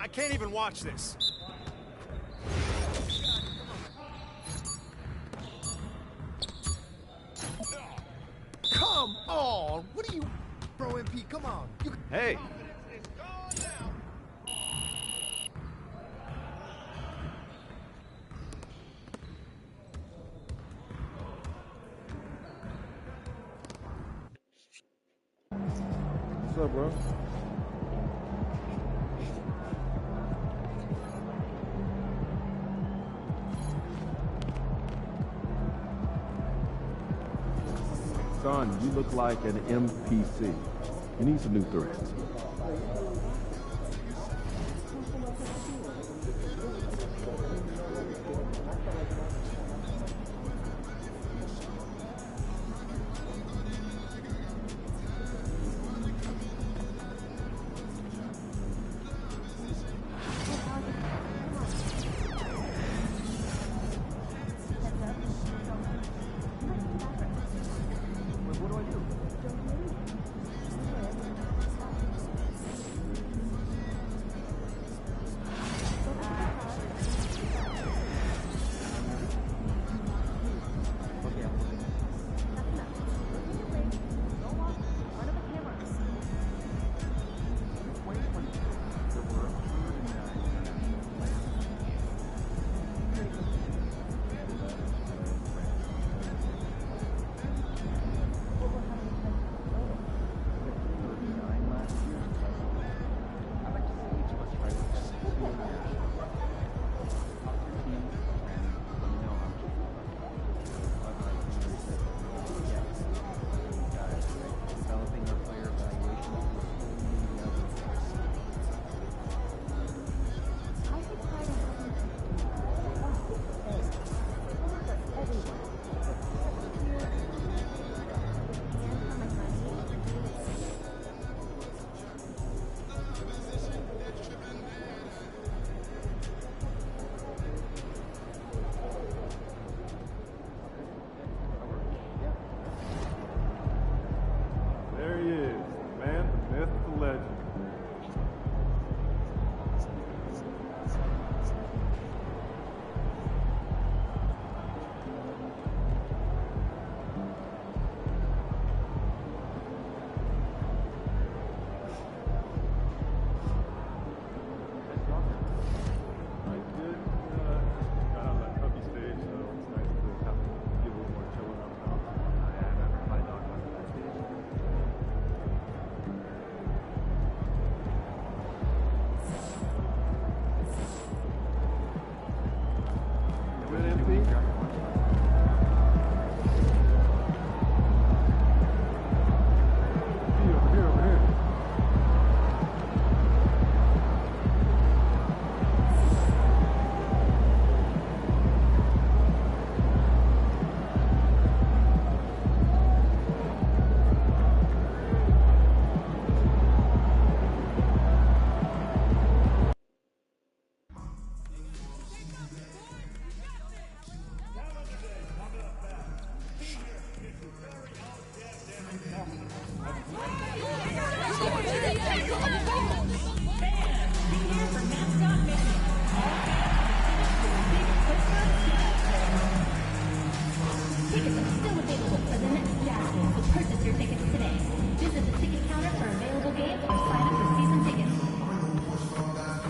I can't even watch this. Come on! What are you, bro? MP, come on. Hey. What's up, bro? Son, you look like an NPC. You need some new threads.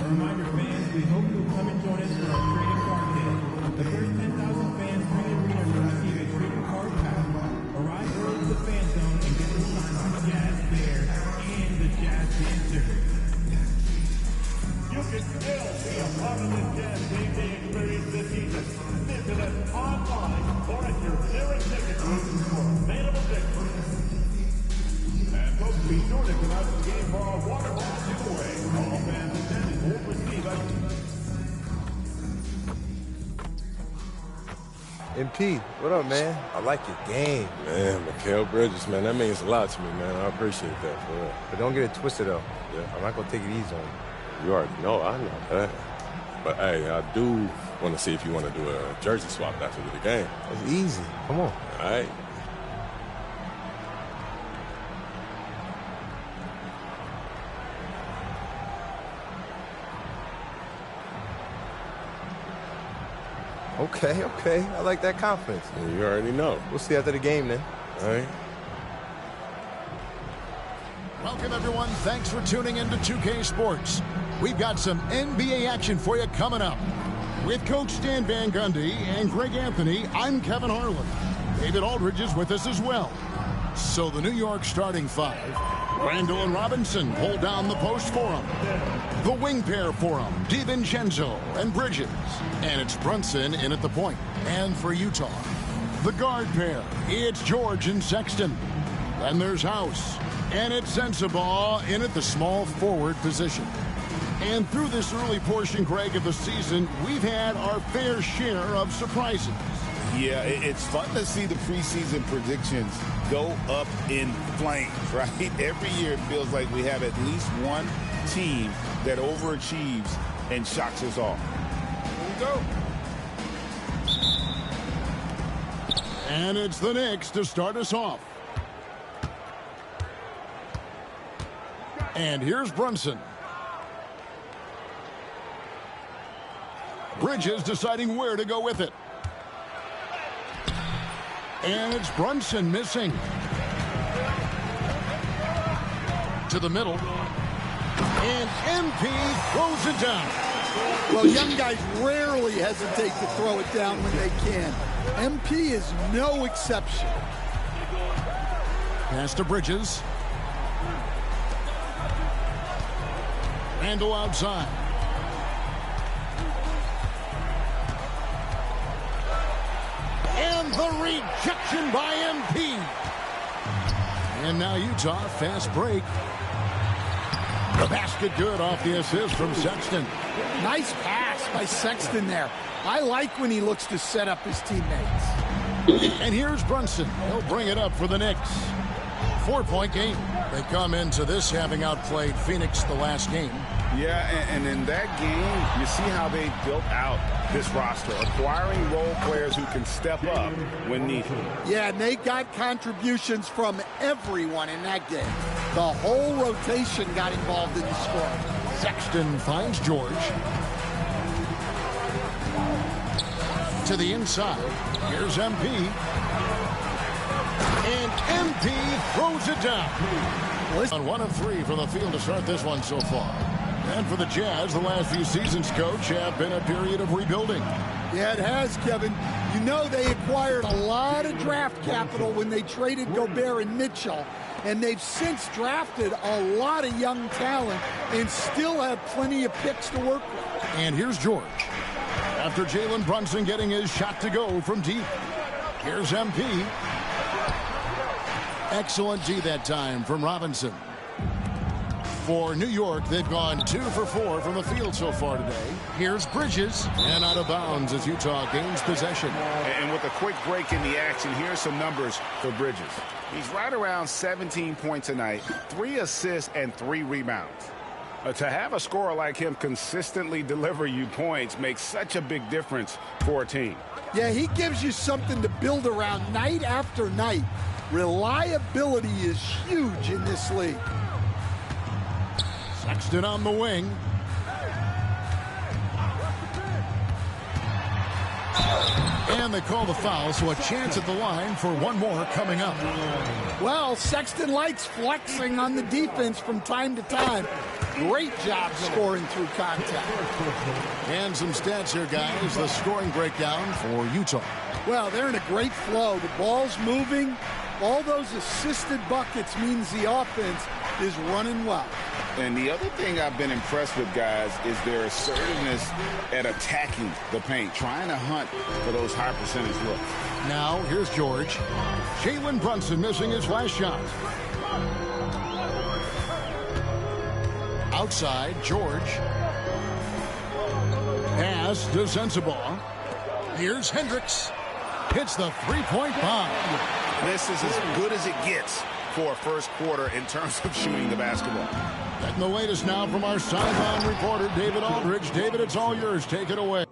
reminder, fans, we hope you'll come and join us for our trading card day. The first 10,000 fans in the arena will receive a trading card pack. Arrive early to the fan zone and get the sign from the Jazz Bear and the Jazz Dancer. You can still be a part of the Jazz Game Day experience this season. Visit us online or at your nearest ticket booth for available tickets. And folks, be sure to come out to the game for our water ball giveaway. All fans attending will receive a... MP, what up, man? I like your game. Man, Mikal Bridges, man, that means a lot to me, man. I appreciate that, for real. But don't get it twisted, though. Yeah. I'm not going to take it easy on you. You already know, I know that. But, hey, I do want to see if you want to do a jersey swap after the game. It's easy. Come on. All right. Okay. I like that confidence. You already know. We'll see after the game, then. All right. Welcome, everyone. Thanks for tuning in to 2K Sports. We've got some NBA action for you coming up. With Coach Stan Van Gundy and Greg Anthony, I'm Kevin Harlan. David Aldridge is with us as well. So the New York starting five, Randall and Robinson hold down the post for him. The wing pair for him, DiVincenzo and Bridges. And it's Brunson in at the point. And for Utah, the guard pair, it's George and Sexton. Then there's House. And it's Sensabaugh in at the small forward position. And through this early portion, Greg, of the season, we've had our fair share of surprises. Yeah, it's fun to see the preseason predictions go up in flames, right? Every year it feels like we have at least one team that overachieves and shocks us all. Here we go. And it's the Knicks to start us off. And here's Brunson. Bridges deciding where to go with it. And it's Brunson missing. To the middle. And MP throws it down. Well, young guys rarely hesitate to throw it down when they can. MP is no exception. Pass to Bridges. Randall outside. And the rejection by MP. And now Utah, fast break. The basket good off the assist from Sexton. Nice pass by Sexton there. I like when he looks to set up his teammates. And here's Brunson. He'll bring it up for the Knicks. 4-point game. They come into this having outplayed Phoenix the last game. Yeah, and in that game, you see how they built out this roster, acquiring role players who can step up when needed. Yeah, and they got contributions from everyone in that game. The whole rotation got involved in the scoring. Sexton finds George. To the inside. Here's MP. And MP throws it down. On 1 of 3 from the field to start this one so far. And for the Jazz, the last few seasons, Coach, have been a period of rebuilding. Yeah, it has, Kevin. You know they acquired a lot of draft capital when they traded Gobert and Mitchell. And they've since drafted a lot of young talent and still have plenty of picks to work with. And here's George. After Jalen Brunson getting his shot to go from deep. Here's MP. Excellent D that time from Robinson. For New York, they've gone 2 for 4 from the field so far today. Here's Bridges, and out of bounds as Utah gains possession. And with a quick break in the action, here's some numbers for Bridges. He's right around 17 points a night, 3 assists, and 3 rebounds. To have a scorer like him consistently deliver you points makes such a big difference for a team. Yeah, he gives you something to build around night after night. Reliability is huge in this league. Sexton on the wing. And they call the foul, so a chance at the line for one more coming up. Well, Sexton likes flexing on the defense from time to time. Great job scoring through contact. And some stats here, guys. The scoring breakdown for Utah. Well, they're in a great flow. The ball's moving. All those assisted buckets means the offense is running well. And the other thing I've been impressed with, guys, is their assertiveness at attacking the paint, trying to hunt for those high percentage looks. Now, here's George. Jalen Brunson missing his last shot. Outside, George. Pass to Sensabaugh. Here's Hendricks. Hits the three-point bomb. This is as good as it gets for a first quarter in terms of shooting the basketball. Getting the latest now from our sideline reporter, David Aldridge. David, it's all yours. Take it away.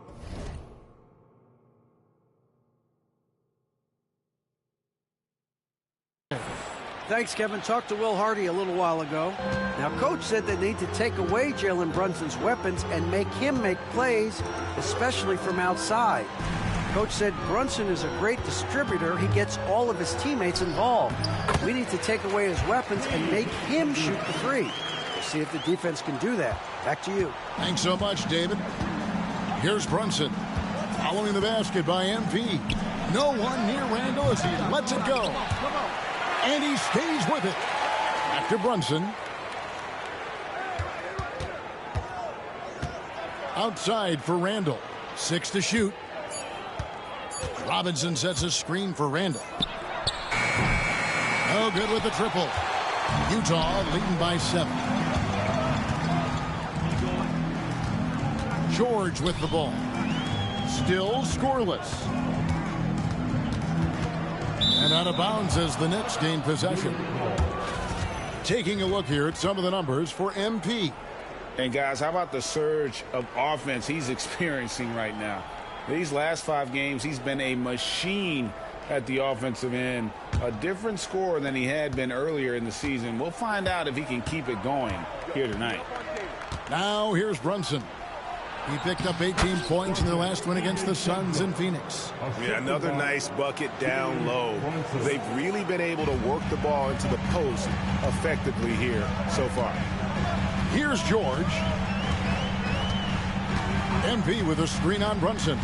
Thanks, Kevin. Talked to Will Hardy a little while ago. Now, Coach said they need to take away Jalen Brunson's weapons and make him make plays, especially from outside. Coach said Brunson is a great distributor. He gets all of his teammates involved. We need to take away his weapons and make him shoot the three. We'll see if the defense can do that. Back to you. Thanks so much, David. Here's Brunson. Following the basket by MP. No one near Randall as he lets it go. And he stays with it. After Brunson. Outside for Randall. 6 to shoot. Robinson sets a screen for Randall. No good with the triple. Utah leading by 7. George with the ball. Still scoreless. And out of bounds as the Knicks gain possession. Taking a look here at some of the numbers for MP. And guys, how about the surge of offense he's experiencing right now? These last 5 games, he's been a machine at the offensive end. A different scorer than he had been earlier in the season. We'll find out if he can keep it going here tonight. Now here's Brunson. He picked up 18 points in their last win against the Suns in Phoenix. Yeah, another nice bucket down low. They've really been able to work the ball into the post effectively here so far. Here's George. MP with a screen on Brunson.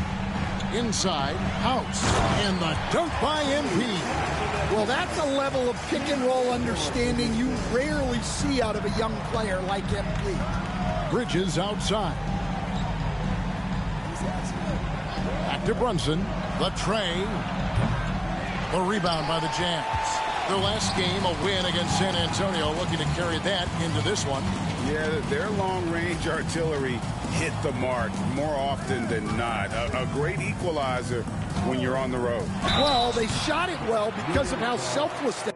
Inside, House. And the dunk by MP. Well, that's a level of pick and roll understanding you rarely see out of a young player like MP. Bridges outside. Back to Brunson. The tray. The rebound by the Jazz. Their last game, a win against San Antonio, looking to carry that into this one. Yeah, their long-range artillery hit the mark more often than not. A great equalizer when you're on the road. Well, they shot it well because of how selfless they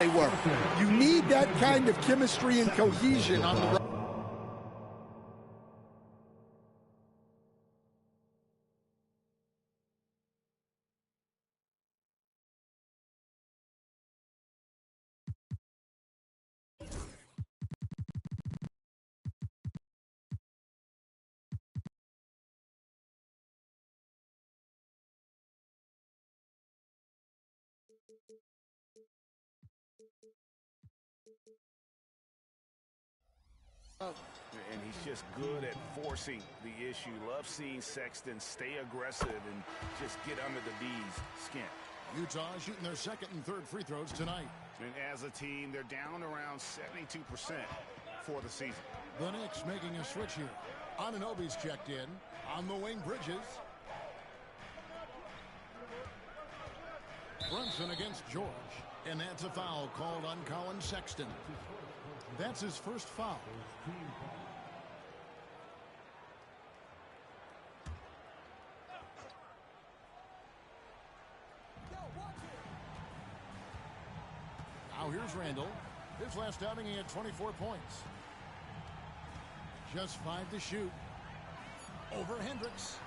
they were. You need that kind of chemistry and cohesion on the road. And he's just good at forcing the issue. Love seeing Sexton stay aggressive and just get under the B's skin. Utah shooting their second and third free throws tonight. And as a team, they're down around 72% for the season. The Knicks making a switch here. Anunoby's checked in. On the wing, Bridges. Brunson against George. And that's a foul called on Colin Sexton. That's his first foul. Now here's Randall. His last outing, he had 24 points. Just 5 to shoot. Over Hendricks.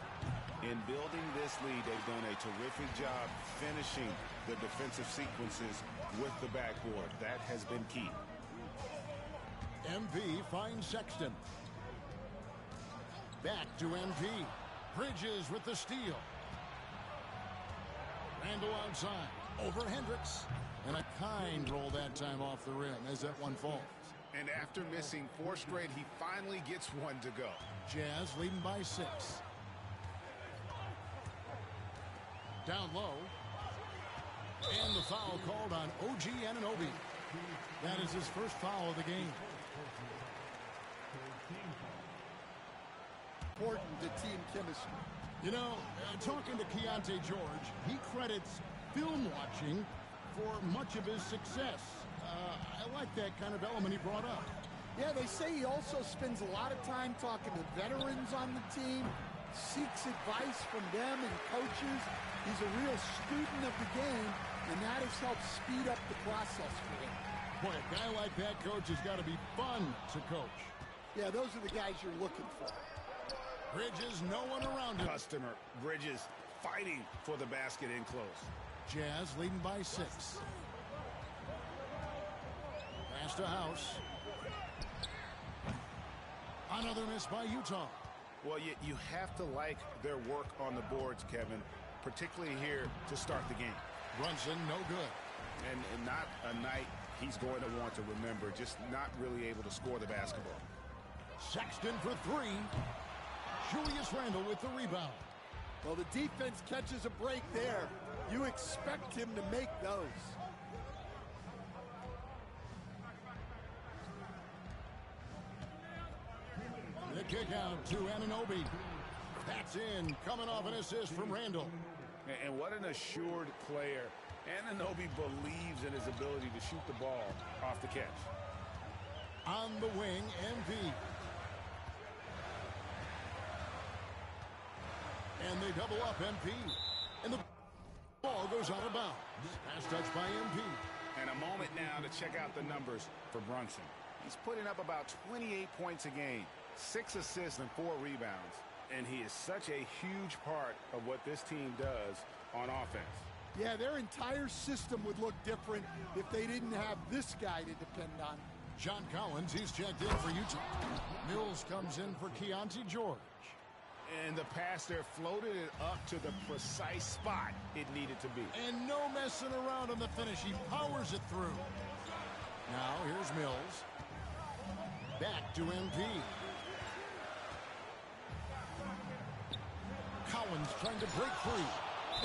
In building this lead, they've done a terrific job finishing the defensive sequences with the backboard. That has been key. MP finds Sexton. Back to MP. Bridges with the steal. Randall outside. Over Hendricks. And a kind roll that time off the rim as that one falls. And after missing 4 straight, he finally gets one to go. Jazz leading by 6. Down low. And the foul called on OG Anunoby. That is his first foul of the game. Important to team chemistry. You know, talking to Keontae George, he credits film watching for much of his success. I like that kind of element he brought up. Yeah, they say he also spends a lot of time talking to veterans on the team, seeks advice from them and coaches. He's a real student of the game, and that has helped speed up the process for him. Boy, a guy like that, coach, has got to be fun to coach. Yeah, those are the guys you're looking for. Bridges, no one around him. Customer, Bridges fighting for the basket in close. Jazz leading by 6. Pass to House. Another miss by Utah. Well, you have to like their work on the boards, Kevin, particularly here to start the game. Brunson, no good. And not a night he's going to want to remember, just not really able to score the basketball. Sexton for 3. Julius Randle with the rebound. Well, the defense catches a break there. You expect him to make those. The kick out to Anunoby. That's in, coming off an assist from Randle. And what an assured player. Anunoby believes in his ability to shoot the ball off the catch. On the wing, MP. And they double up MP. And the ball goes out of bounds. Pass touch by MP. And a moment now to check out the numbers for Brunson. He's putting up about 28 points a game, 6 assists and 4 rebounds. And he is such a huge part of what this team does on offense. Yeah, their entire system would look different if they didn't have this guy to depend on. John Collins, he's checked in for Utah. Mills comes in for Keontae George. And the pass there floated it up to the precise spot it needed to be. And no messing around on the finish. He powers it through. Now here's Mills. Back to MP. Collins trying to break free.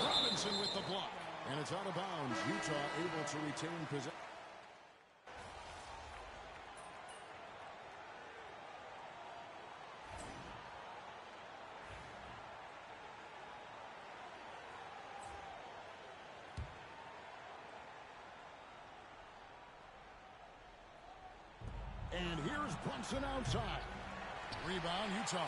Robinson with the block. And it's out of bounds. Utah able to retain possession. And here's Brunson outside. Rebound, Utah.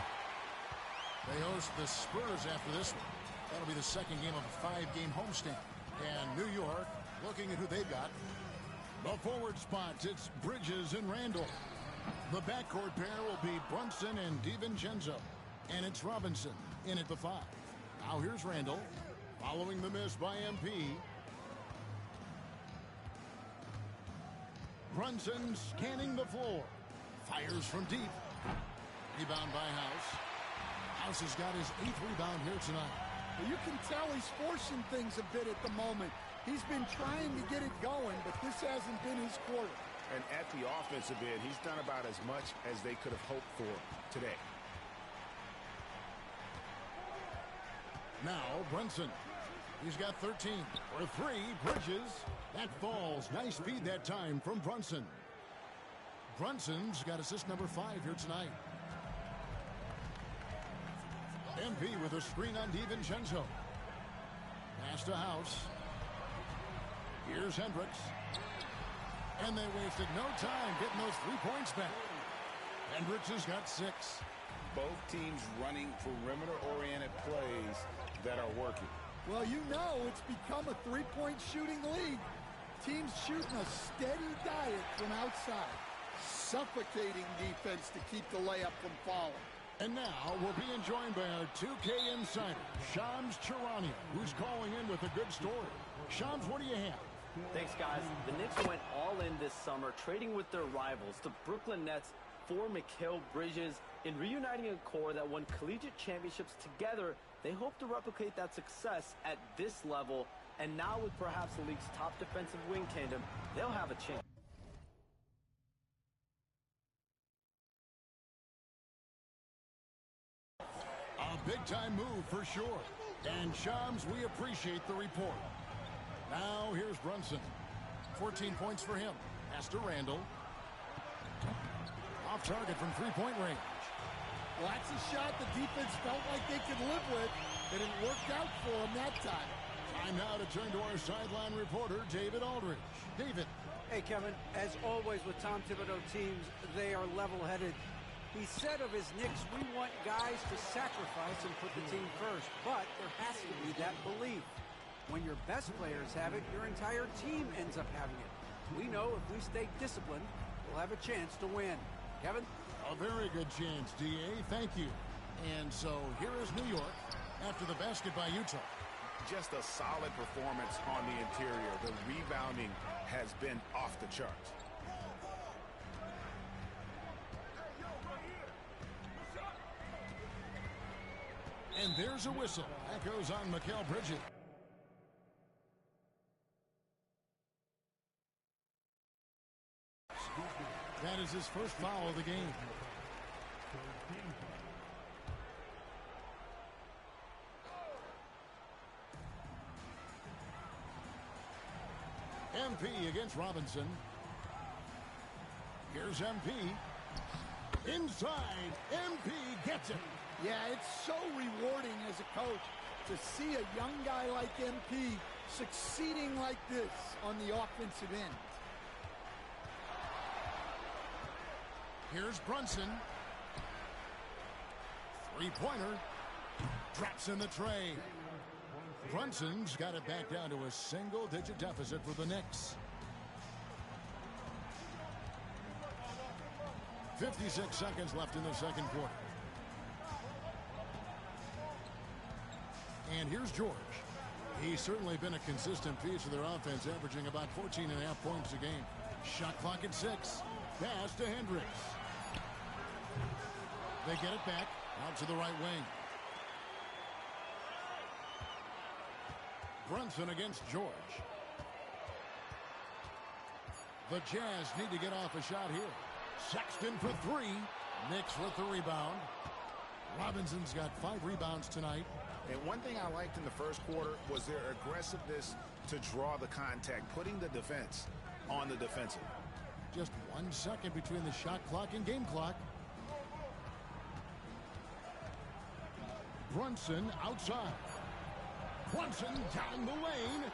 They host the Spurs after this one. That'll be the second game of a 5-game homestand. And New York, looking at who they've got. The forward spots, it's Bridges and Randall. The backcourt pair will be Brunson and DiVincenzo. And it's Robinson in at the 5. Now here's Randall, following the miss by MP. Brunson scanning the floor. Fires from deep. Rebound by House. House has got his 8th rebound here tonight. Well, you can tell he's forcing things a bit at the moment. He's been trying to get it going, but this hasn't been his quarter. And at the offensive end, he's done about as much as they could have hoped for today. Now Brunson. He's got 13. For 3, Bridges. That falls. Nice feed that time from Brunson. Brunson's got assist number 5 here tonight. MP with a screen on DiVincenzo. Pass to House. Here's Hendricks. And they wasted no time getting those 3 points back. Hendricks has got 6. Both teams running perimeter-oriented plays that are working. Well, you know it's become a 3-point shooting league. Teams shooting a steady diet from outside. Suffocating defense to keep the layup from falling. And now we're being joined by our 2K insider, Shams Charania, who's calling in with a good story. Shams, what do you have? Thanks, guys. The Knicks went all in this summer, trading with their rivals, the Brooklyn Nets, for Mikal Bridges. In reuniting a core that won collegiate championships together, they hope to replicate that success at this level. And now with perhaps the league's top defensive wing tandem, they'll have a chance. A big-time move for sure. And Shams, we appreciate the report. Now here's Brunson. 14 points for him. Pass to Randall. Off target from 3-point range. Well, that's a shot the defense felt like they could live with, and it worked out for them that time. Time now to turn to our sideline reporter, David Aldridge. David. Hey, Kevin, as always with Tom Thibodeau teams, they are level-headed. He said of his Knicks, we want guys to sacrifice and put the team first, but there has to be that belief. When your best players have it, your entire team ends up having it. We know if we stay disciplined, we'll have a chance to win. Kevin? A very good chance, D.A. Thank you. And so here is New York after the basket by Utah. Just a solid performance on the interior. The rebounding has been off the charts. And there's a whistle. That goes on Mikal Bridges. That is his first foul of the game. MP against Robinson. Here's MP. Inside. MP gets it. Yeah, it's so rewarding as a coach to see a young guy like MP succeeding like this on the offensive end. Here's Brunson. Three-pointer. Drops in the tray. Brunson's got it back down to a single-digit deficit for the Knicks. 56 seconds left in the second quarter. And here's George. He's certainly been a consistent piece of their offense, averaging about 14.5 points a game. Shot clock at 6. Pass to Hendricks. They get it back out to the right wing. Brunson against George. The Jazz need to get off a shot here. Sexton for 3. Knicks with the rebound. Robinson's got 5 rebounds tonight. And one thing I liked in the first quarter was their aggressiveness to draw the contact, putting the defense on the defensive. Just 1 second between the shot clock and game clock. Brunson outside. Brunson down the lane.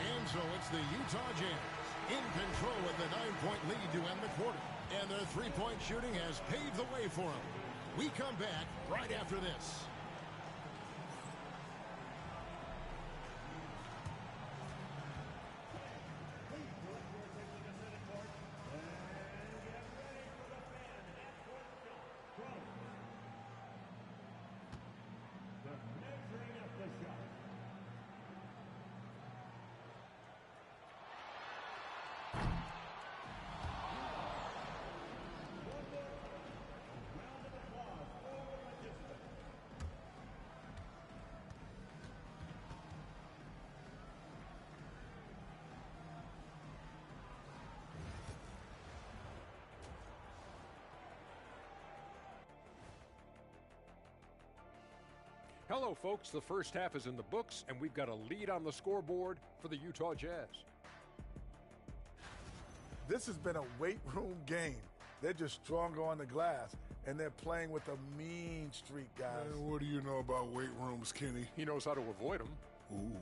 And so it's the Utah Jazz in control with the 9-point lead to end the quarter. And their three-point shooting has paved the way for them. We come back right after this. Hello, folks. The first half is in the books, and we've got a lead on the scoreboard for the Utah Jazz. This has been a weight room game. They're just stronger on the glass, and they're playing with a mean streak, guys. Man, what do you know about weight rooms, Kenny? He knows how to avoid them. Ooh.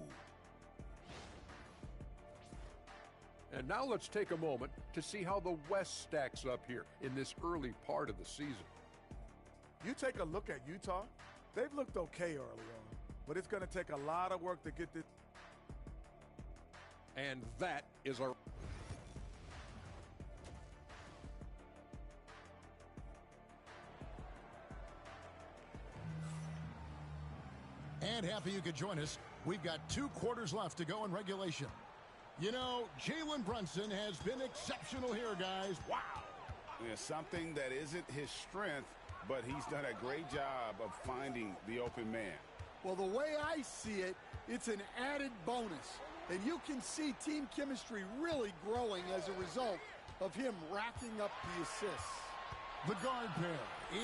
And now let's take a moment to see how the West stacks up here in this early part of the season. You take a look at Utah, they've looked okay early on, but it's going to take a lot of work to get this. And that is our... And happy you could join us. We've got 2 quarters left to go in regulation. You know, Jalen Brunson has been exceptional here, guys. Wow. Yeah, something that isn't his strength, but he's done a great job of finding the open man. Well, the way I see it, it's an added bonus. And you can see team chemistry really growing as a result of him racking up the assists. The guard pair,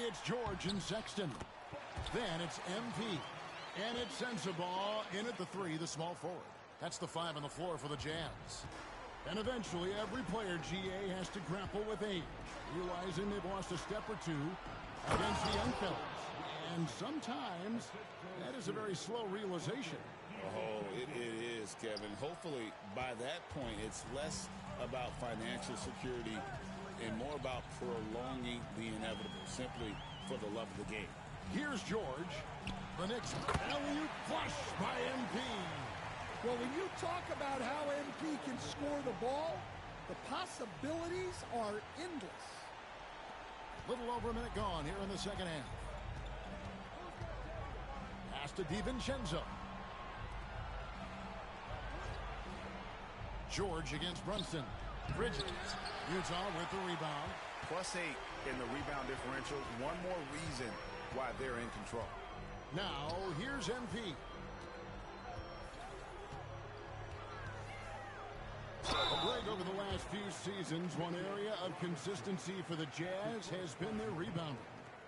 it's George and Sexton. Then it's MP. And it's Sensabaugh in at the 3, the small forward. That's the 5 on the floor for the Jazz. And eventually, every player, GA, has to grapple with age, realizing they've lost a step or 2 against the young fellas. And sometimes, that is a very slow realization. Oh, it is, Kevin. Hopefully, by that point, it's less about financial security and more about prolonging the inevitable, simply for the love of the game. Here's George. The Knicks alley-oop flush by MP. Well, when you talk about how MP can score the ball, the possibilities are endless. Little over a minute gone here in the second half. Pass to DiVincenzo. George against Brunson. Bridges. Utah with the rebound. +8 in the rebound differential. One more reason why they're in control. Now, here's MP. A break over the last few seasons, one area of consistency for the Jazz has been their rebounding.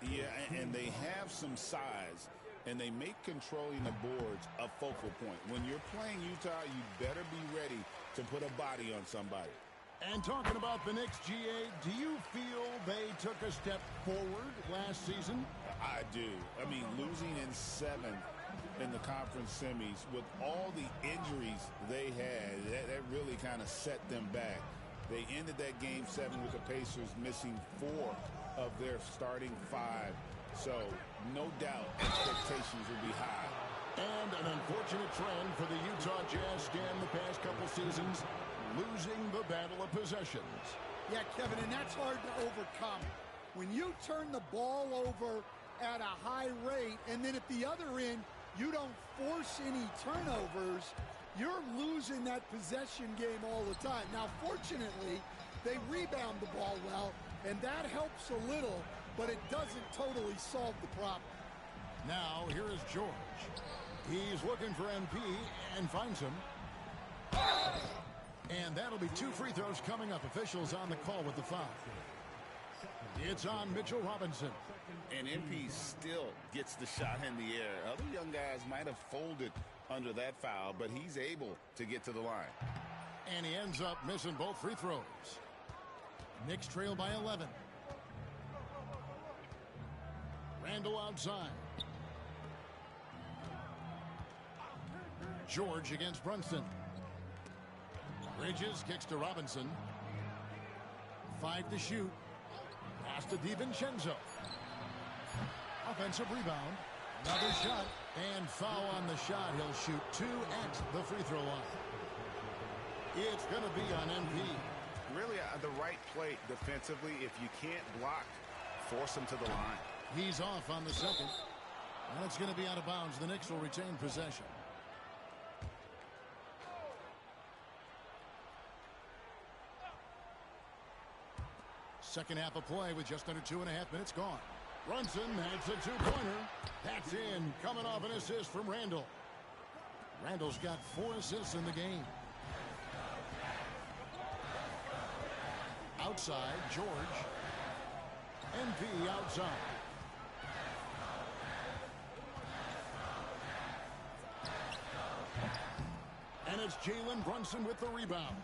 Yeah, and they have some size, and they make controlling the boards a focal point. When you're playing Utah, you better be ready to put a body on somebody. And talking about the Knicks, GA, do you feel they took a step forward last season? I do. I mean, losing in 7 in the conference semis with all the injuries they had, that really kind of set them back. They ended that game 7 with the Pacers missing 4 of their starting 5. So, no doubt, expectations will be high. And an unfortunate trend for the Utah Jazz scan the past couple seasons, losing the battle of possessions. Yeah, Kevin, and that's hard to overcome. When you turn the ball over at a high rate, and then at the other end, you don't force any turnovers, you're losing that possession game all the time. Now, fortunately, they rebound the ball well, and that helps a little, but it doesn't totally solve the problem. Now, here is George. He's looking for MP and finds him. And that'll be 2 free throws coming up. Officials on the call with the foul. It's on Mitchell Robinson. And MP still gets the shot in the air. Other young guys might have folded under that foul, but he's able to get to the line. And he ends up missing both free throws. Knicks trail by 11. Randall outside. George against Brunson. Bridges kicks to Robinson. 5 to shoot. Pass to DiVincenzo. Offensive rebound. Another shot. And foul on the shot. He'll shoot 2 at the free throw line. It's going to be on MP. Really the right play defensively. If you can't block, force him to the line. He's off on the second. And it's going to be out of bounds. The Knicks will retain possession. Second half of play with just under 2.5 minutes gone. Brunson, that's a 2-pointer. That's in, coming off an assist from Randall. Randall's got 4 assists in the game. Outside, George. MP outside. It's Jalen Brunson with the rebound.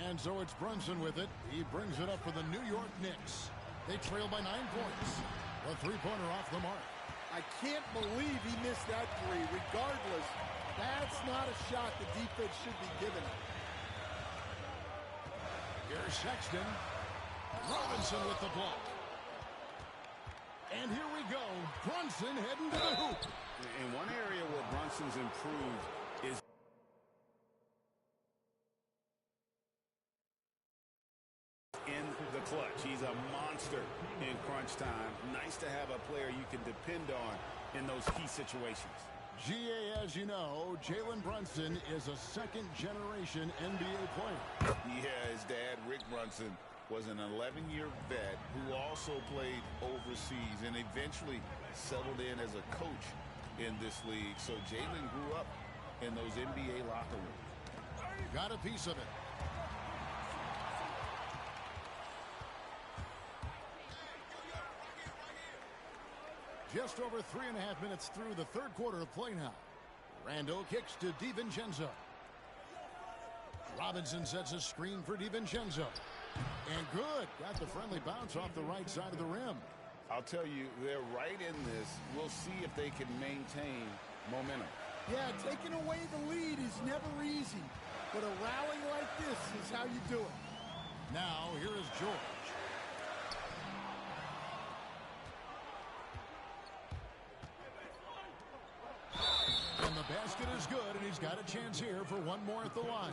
And so it's Brunson with it. He brings it up for the New York Knicks. They trail by 9 points. The three-pointer off the mark. I can't believe he missed that three. Regardless, that's not a shot the defense should be giving him. Here's Sexton. Robinson with the block. And here we go. Brunson heading to the hoop. In one area where Brunson's improved is in the clutch. He's a monster in crunch time. Nice to have a player you can depend on in those key situations. GA, as you know, Jalen Brunson is a second-generation NBA player. Yeah, his dad, Rick Brunson, was an 11-year vet who also played overseas and eventually settled in as a coach in this league. So Jalen grew up in those NBA locker rooms. Got a piece of it. Just over 3.5 minutes through the third quarter of play now. Randle kicks to DiVincenzo. Robinson sets a screen for DiVincenzo. And good. Got the friendly bounce off the right side of the rim. I'll tell you, they're right in this. We'll see if they can maintain momentum. Yeah, taking away the lead is never easy. But a rally like this is how you do it. Now, here is George. And the basket is good, and he's got a chance here for one more at the line.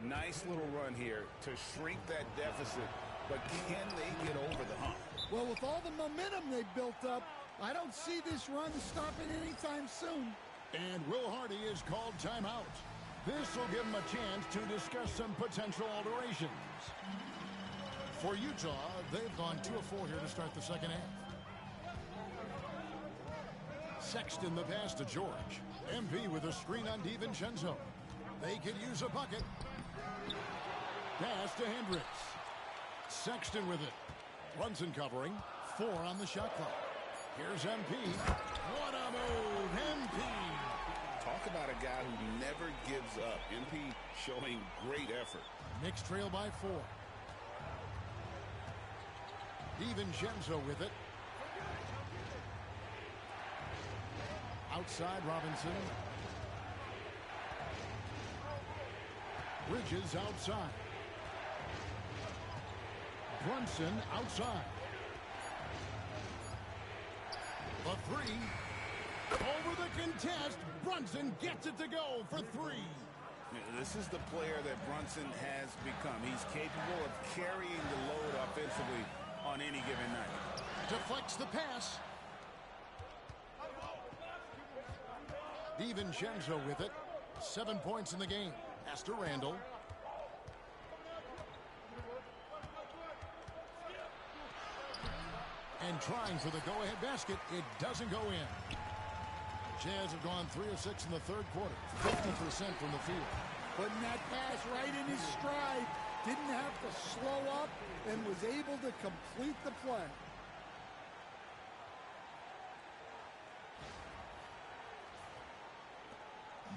Nice little run here to shrink that deficit, but can they get over the hump? Well, with all the momentum they've built up, I don't see this run stopping anytime soon. And Will Hardy is called timeout. This will give him a chance to discuss some potential alterations. For Utah, they've gone 2 of 4 here to start the second half. Sexton the pass to George. MP with a screen on DiVincenzo. They could use a bucket. Pass to Hendricks. Sexton with it. Brunson covering. 4 on the shot clock. Here's MP. What a move, MP. Talk about a guy who never gives up. MP showing great effort. Knicks trail by 4. DiVincenzo with it. Outside Robinson. Bridges outside. Brunson outside. The 3. Over the contest. Brunson gets it to go for 3. This is the player that Brunson has become. He's capable of carrying the load offensively on any given night. Deflects the pass. DiVincenzo with it. 7 points in the game. Pass to Randle. And trying for the go-ahead basket. It doesn't go in. Jazz have gone 3 of 6 in the third quarter. 50% from the field. Putting that pass right in his stride. Didn't have to slow up and was able to complete the play.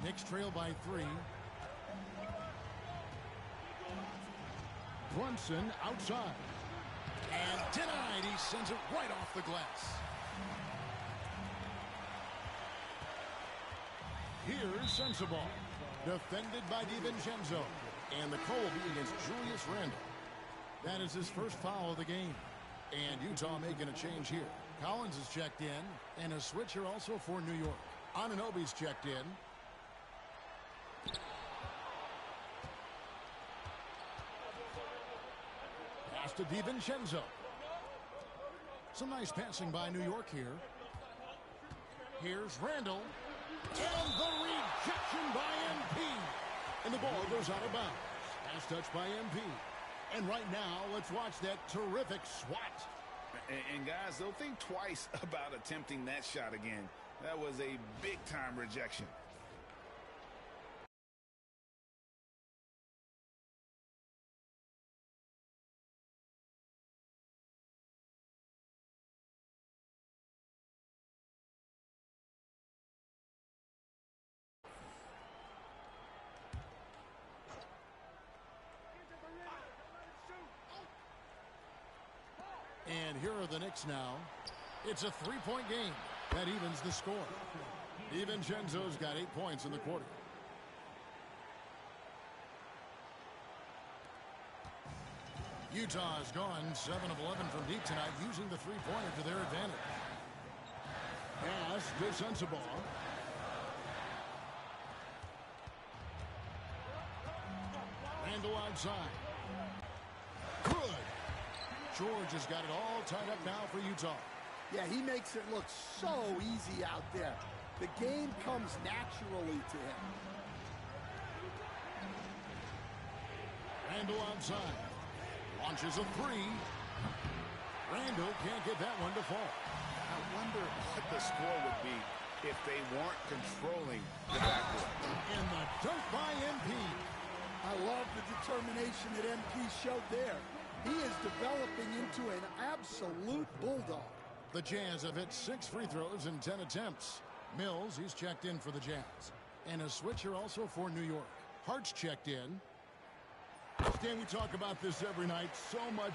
Knicks trail by 3. Brunson outside. And denied. He sends it right off the glass. Here's Sensabaugh. Defended by DiVincenzo. And the call will be against Julius Randle. That is his first foul of the game. And Utah making a change here. Collins is checked in. And a switcher also for New York. Anunoby's checked in. Pass to DiVincenzo. Some nice passing by New York here. Here's Randle. And the rejection by MP. And the ball goes out of bounds. Pass touch by MP. And right now, let's watch that terrific swat. And guys, they'll think twice about attempting that shot again. That was a big-time rejection. here are the Knicks now. It's a three-point game. That evens the score. DiVincenzo's got 8 points in the quarter. Utah has gone 7 of 11 from deep tonight, using the three-pointer to their advantage. Pass to Sensabaugh. Randle outside. Good. George has got it all tied up now for Utah. Yeah, he makes it look so easy out there. The game comes naturally to him. Randle outside. Launches a three. Randle can't get that one to fall. I wonder what the score would be if they weren't controlling the backcourt. And the dunk by MP. I love the determination that MP showed there. He is developing into an absolute bulldog. The Jazz have hit 6 free throws in 10 attempts. Mills, he's checked in for the Jazz. And a switcher also for New York. Hart's checked in. Stan, we talk about this every night. So much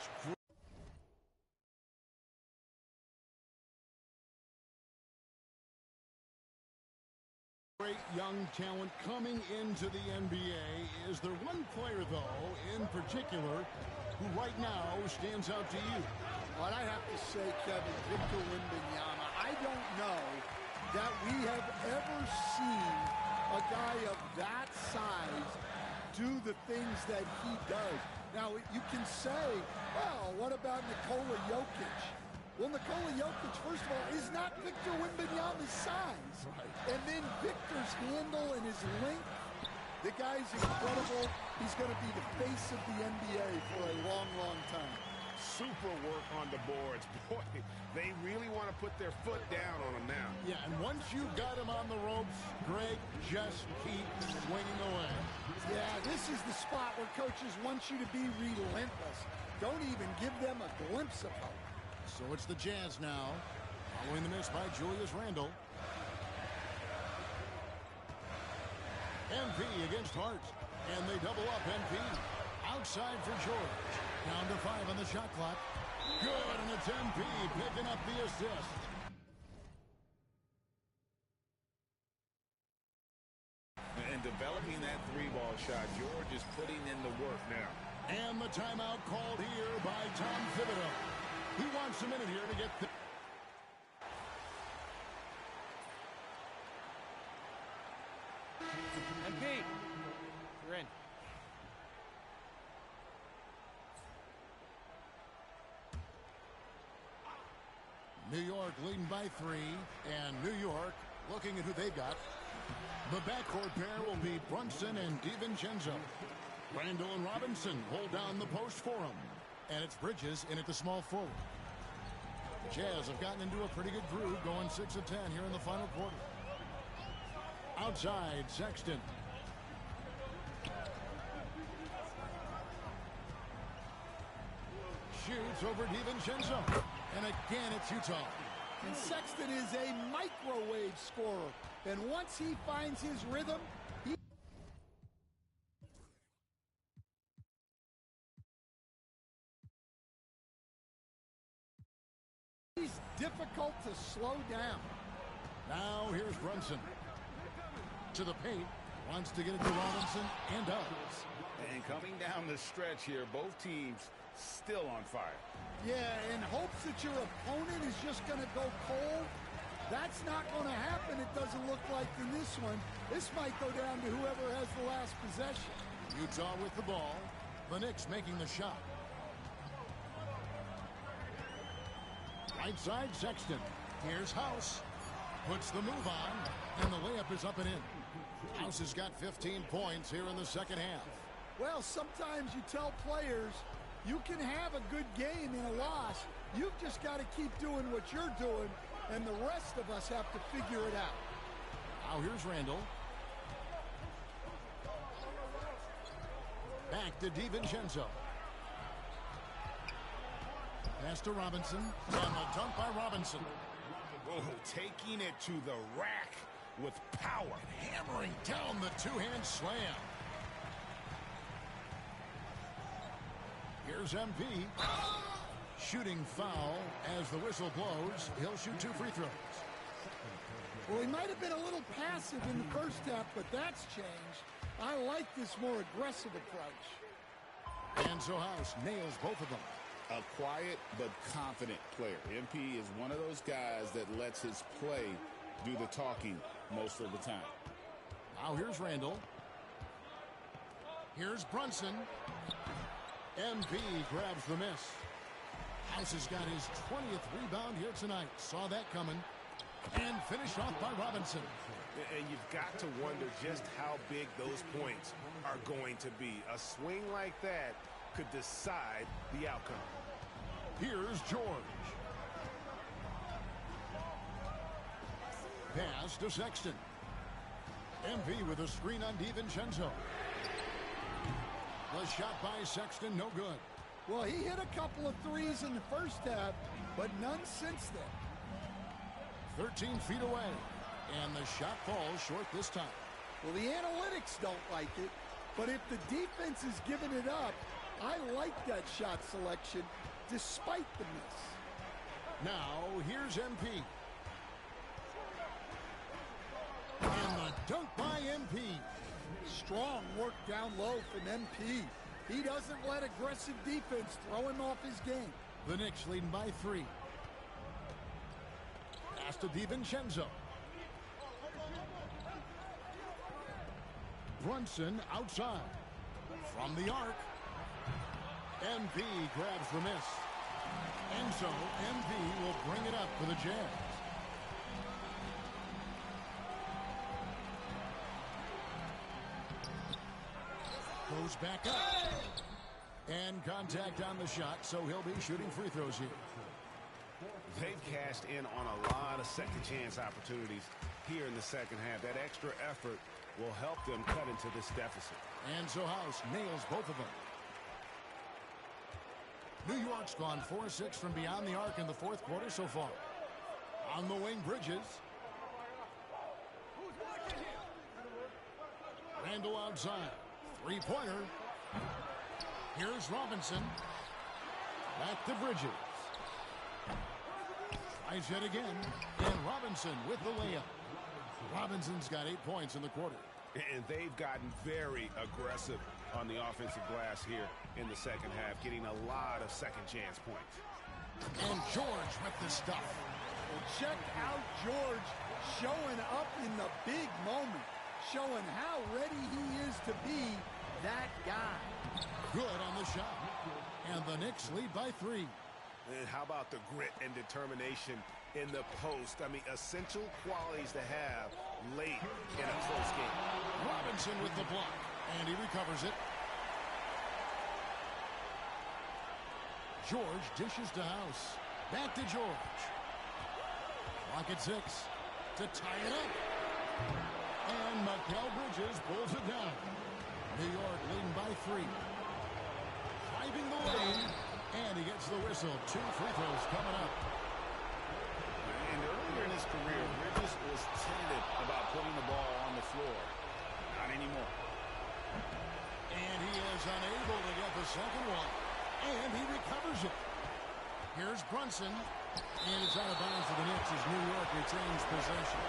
great young talent coming into the NBA. Is there one player, though, in particular, who right now stands out to you? What I have to say, Kevin, Victor Wembanyama, I don't know that we have ever seen a guy of that size do the things that he does. Now, you can say, well, what about Nikola Jokic? Well, Nikola Jokic, first of all, is not Victor Wembanyama's size. Right. And then Victor's handle and his length, the guy's incredible. He's going to be the face of the NBA for a long, long time. Super work on the boards. Boy, they really want to put their foot down on him now. Yeah, and once you've got him on the ropes, Greg, just keep swinging away. Yeah, this is the spot where coaches want you to be relentless. Don't even give them a glimpse of hope. So it's the Jazz now, following the miss by Julius Randle. MP against Hart, and they double up MP. Outside for George. Down to 5 on the shot clock. Good, and it's MP picking up the assist. And developing that three-ball shot, George is putting in the work now. And the timeout called here by Tom Thibodeau. He wants a minute here to get the... MP, you're in. New York leading by 3, and New York looking at who they've got. The backcourt pair will be Brunson and DiVincenzo. Randle and Robinson hold down the post for him. And it's Bridges in at the small forward. Jazz have gotten into a pretty good groove, going 6 of 10 here in the final quarter. Outside, Sexton. Shoots over DiVincenzo. And again, it's Utah. And Sexton is a microwave scorer. And once he finds his rhythm, he's difficult to slow down. Now here's Brunson. To the paint. Wants to get it to Robinson and does. And coming down the stretch here, both teams still on fire. Yeah, in hopes that your opponent is just going to go cold. That's not going to happen, it doesn't look like in this one. This might go down to whoever has the last possession. Utah with the ball. The Knicks making the shot. Right side, Sexton. Here's House. Puts the move on, and the layup is up and in. House has got 15 points here in the second half. Well, sometimes you tell players you can have a good game in a loss. You've just got to keep doing what you're doing, and the rest of us have to figure it out. Now here's Randle. Back to DiVincenzo. Pass to Robinson, and the dunk by Robinson. Whoa, taking it to the rack with power. Hammering down the two-hand slam. Here's MP. Shooting foul as the whistle blows. He'll shoot 2 free throws. Well, he might have been a little passive in the first half, but that's changed. I like this more aggressive approach. And so House nails both of them. A quiet but confident player. MP is one of those guys that lets his play do the talking most of the time. Now here's Randall. Here's Brunson. MP grabs the miss. House has got his 20th rebound here tonight. Saw that coming. And finished off by Robinson. And you've got to wonder just how big those points are going to be. A swing like that could decide the outcome. Here's George. Pass to Sexton. MP with a screen on DiVincenzo. The shot by Sexton, no good. Well, he hit a couple of threes in the first half, but none since then. 13 feet away, and the shot falls short this time. Well, the analytics don't like it, but if the defense is giving it up, I like that shot selection despite the miss. Now, here's MP. And the dunk by MP. Strong work down low from MP. He doesn't let aggressive defense throw him off his game. The Knicks leading by 3. Pass to DiVincenzo. Brunson outside. From the arc. MP grabs the miss. And so MP will bring it up for the Jazz. Goes back up. And contact on the shot, so he'll be shooting free throws here. They've cashed in on a lot of second chance opportunities here in the second half. That extra effort will help them cut into this deficit. And so House nails both of them. New York's gone 4-6 from beyond the arc in the fourth quarter so far. On the wing, Bridges. Randall outside. Three-pointer. Here's Robinson. Back to Bridges. Tries it again. And Robinson with the layup. Robinson's got 8 points in the quarter. And they've gotten very aggressive on the offensive glass here in the second half, getting a lot of second chance points. And George with the stuff. Well, check out George showing up in the big moment, showing how ready he is to be that guy. Good on the shot. And the Knicks lead by 3. And how about the grit and determination in the post? I mean, essential qualities to have late in a close game. Robinson with the block, and he recovers it. George dishes to House. Back to George. Clock at 6 to tie it up. And Mikal Bridges pulls it down. New York leading by 3. Driving the lane. And he gets the whistle. 2 free throws coming up. And earlier in his career, Bridges was tentative about putting the ball on the floor. Not anymore. And he is unable to get the second one. And he recovers it. Here's Brunson. And it's out of bounds for the Knicks as New York retains possession.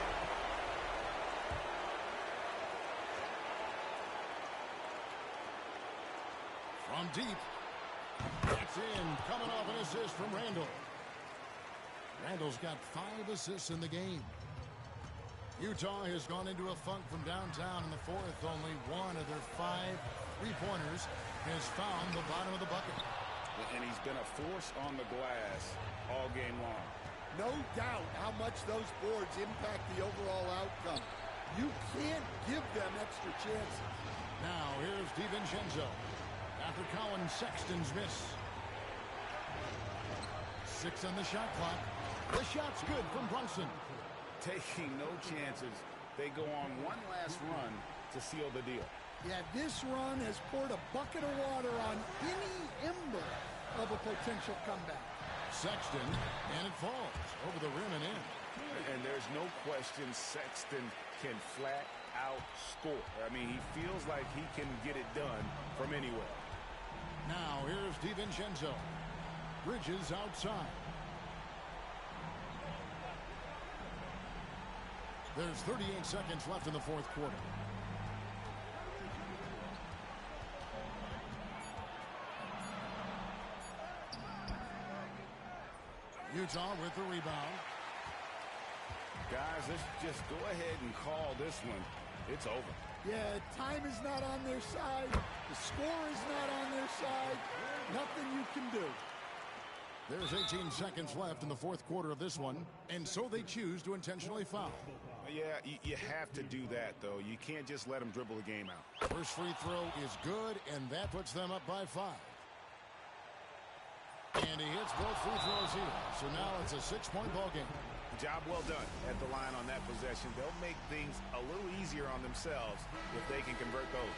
From deep. That's in, coming off an assist from Randall. Randall's got 5 assists in the game. Utah has gone into a funk from downtown in the fourth. Only one of their 5 three-pointers has found the bottom of the bucket. And he's been a force on the glass all game long. No doubt how much those boards impact the overall outcome. You can't give them extra chances. Now here's DiVincenzo. After Colin Sexton's miss. 6 on the shot clock. The shot's good from Brunson. Taking no chances. They go on one last run to seal the deal. Yeah, this run has poured a bucket of water on any ember of a potential comeback. Sexton, and it falls over the rim and in. And there's no question Sexton can flat out score. I mean, he feels like he can get it done from anywhere. Now here's DiVincenzo. Bridges outside. There's 38 seconds left in the fourth quarter. Utah with the rebound. Guys, let's just go ahead and call this one. It's over. Yeah, time is not on their side. The score is not on their side. Nothing you can do. There's 18 seconds left in the fourth quarter of this one, and so they choose to intentionally foul. Yeah, you have to do that, though. You can't just let them dribble the game out. First free throw is good, and that puts them up by 5. And he hits both free throws here. So now it's a 6-point ball game. Job well done at the line on that possession. They'll make things a little easier on themselves if they can convert those.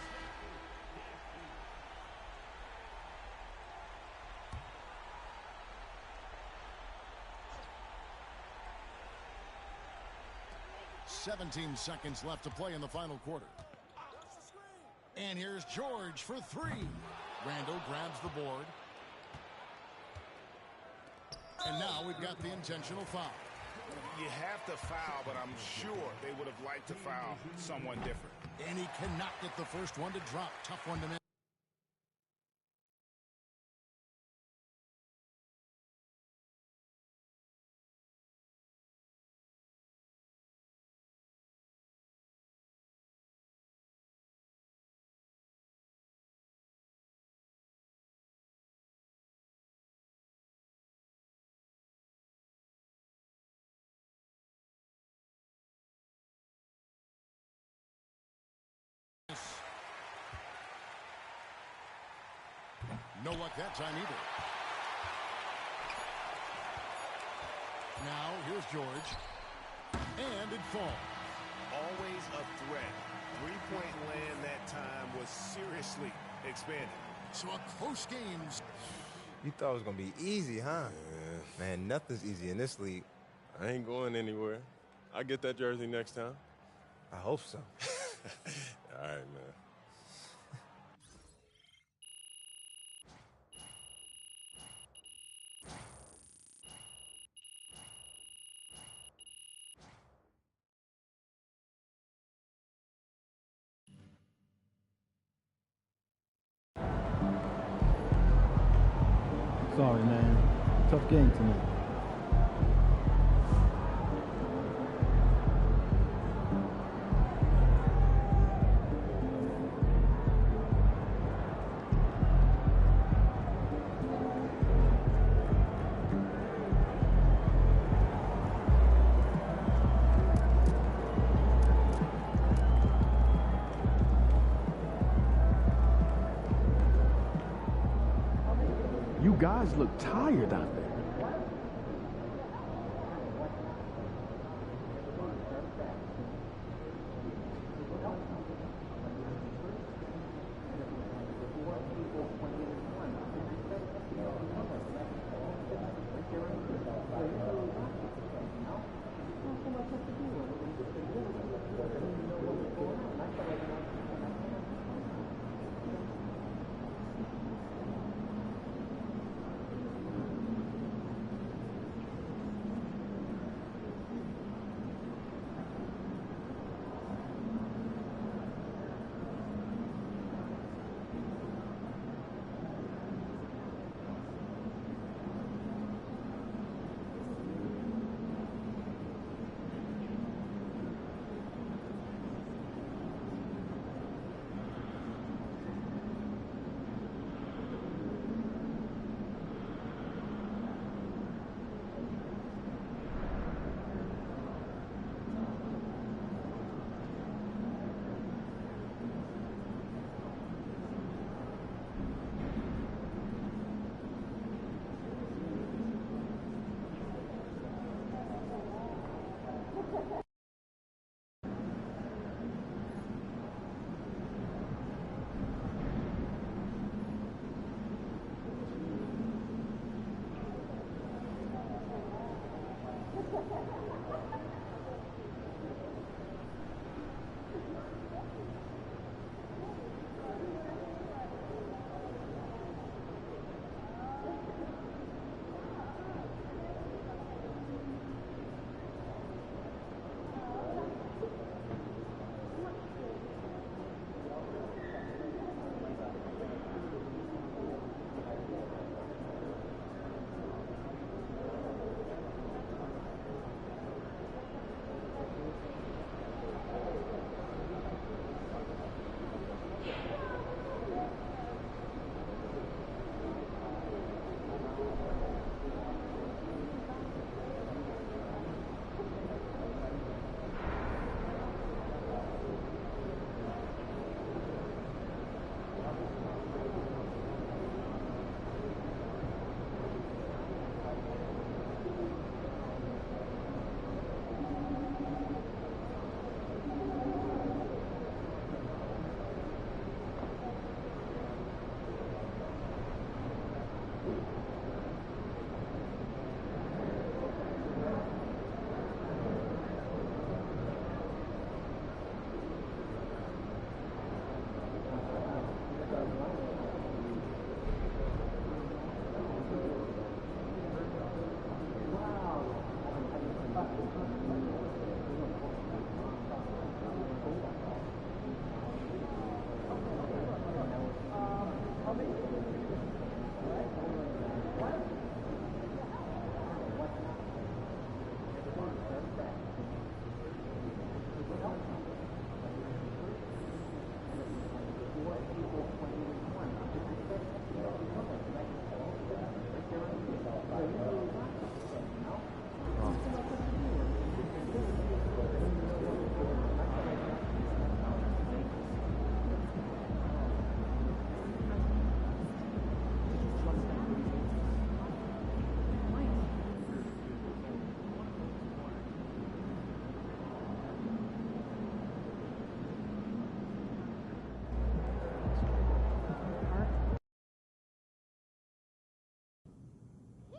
"17 seconds left to play in the final quarter. And here's George for 3. Randall grabs the board. And now we've got the intentional foul. You have to foul, but I'm sure they would have liked to foul someone different. And he cannot get the first one to drop. Tough one to make. No luck that time either. Now here's George. And it falls. Always a threat. Three-point land that time was seriously expanded. So a close game. You thought it was going to be easy, huh? Yeah. Man, nothing's easy in this league. I ain't going anywhere. I'll get that jersey next time. I hope so. All right, man. Sorry, man. Tough game tonight. You guys look tired out there.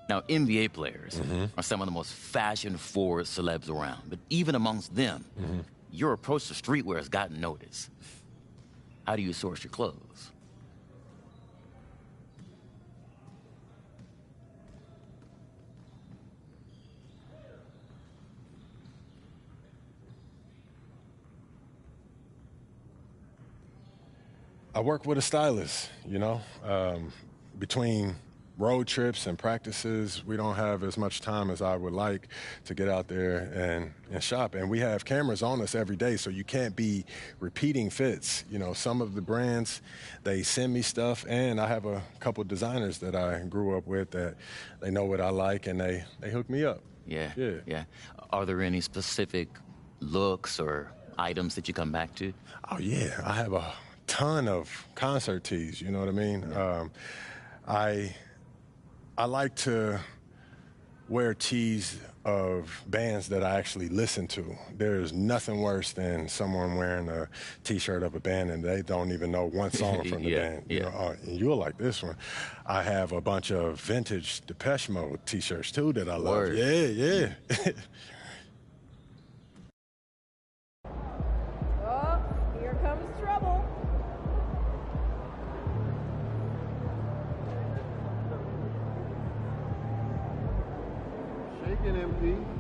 Now, NBA players are some of the most fashion-forward celebs around. But even amongst them, your approach to streetwear has gotten noticed. How do you source your clothes? I work with a stylist, between road trips and practices, we don't have as much time as I would like to get out there and shop. And we have cameras on us every day, so you can't be repeating fits. Some of the brands, they send me stuff, and I have a couple designers that I grew up with that they know what I like, and they hook me up. Yeah. Are there any specific looks or items that you come back to? Oh, yeah. I have a ton of concert tees, you know what I mean? I like to wear tees of bands that I actually listen to. There's nothing worse than someone wearing a T-shirt of a band and they don't even know one song from the band. And you'll like this one. I have a bunch of vintage Depeche Mode T-shirts too that I love. Word. Yeah. Oh, here comes trouble. Shaking, MP.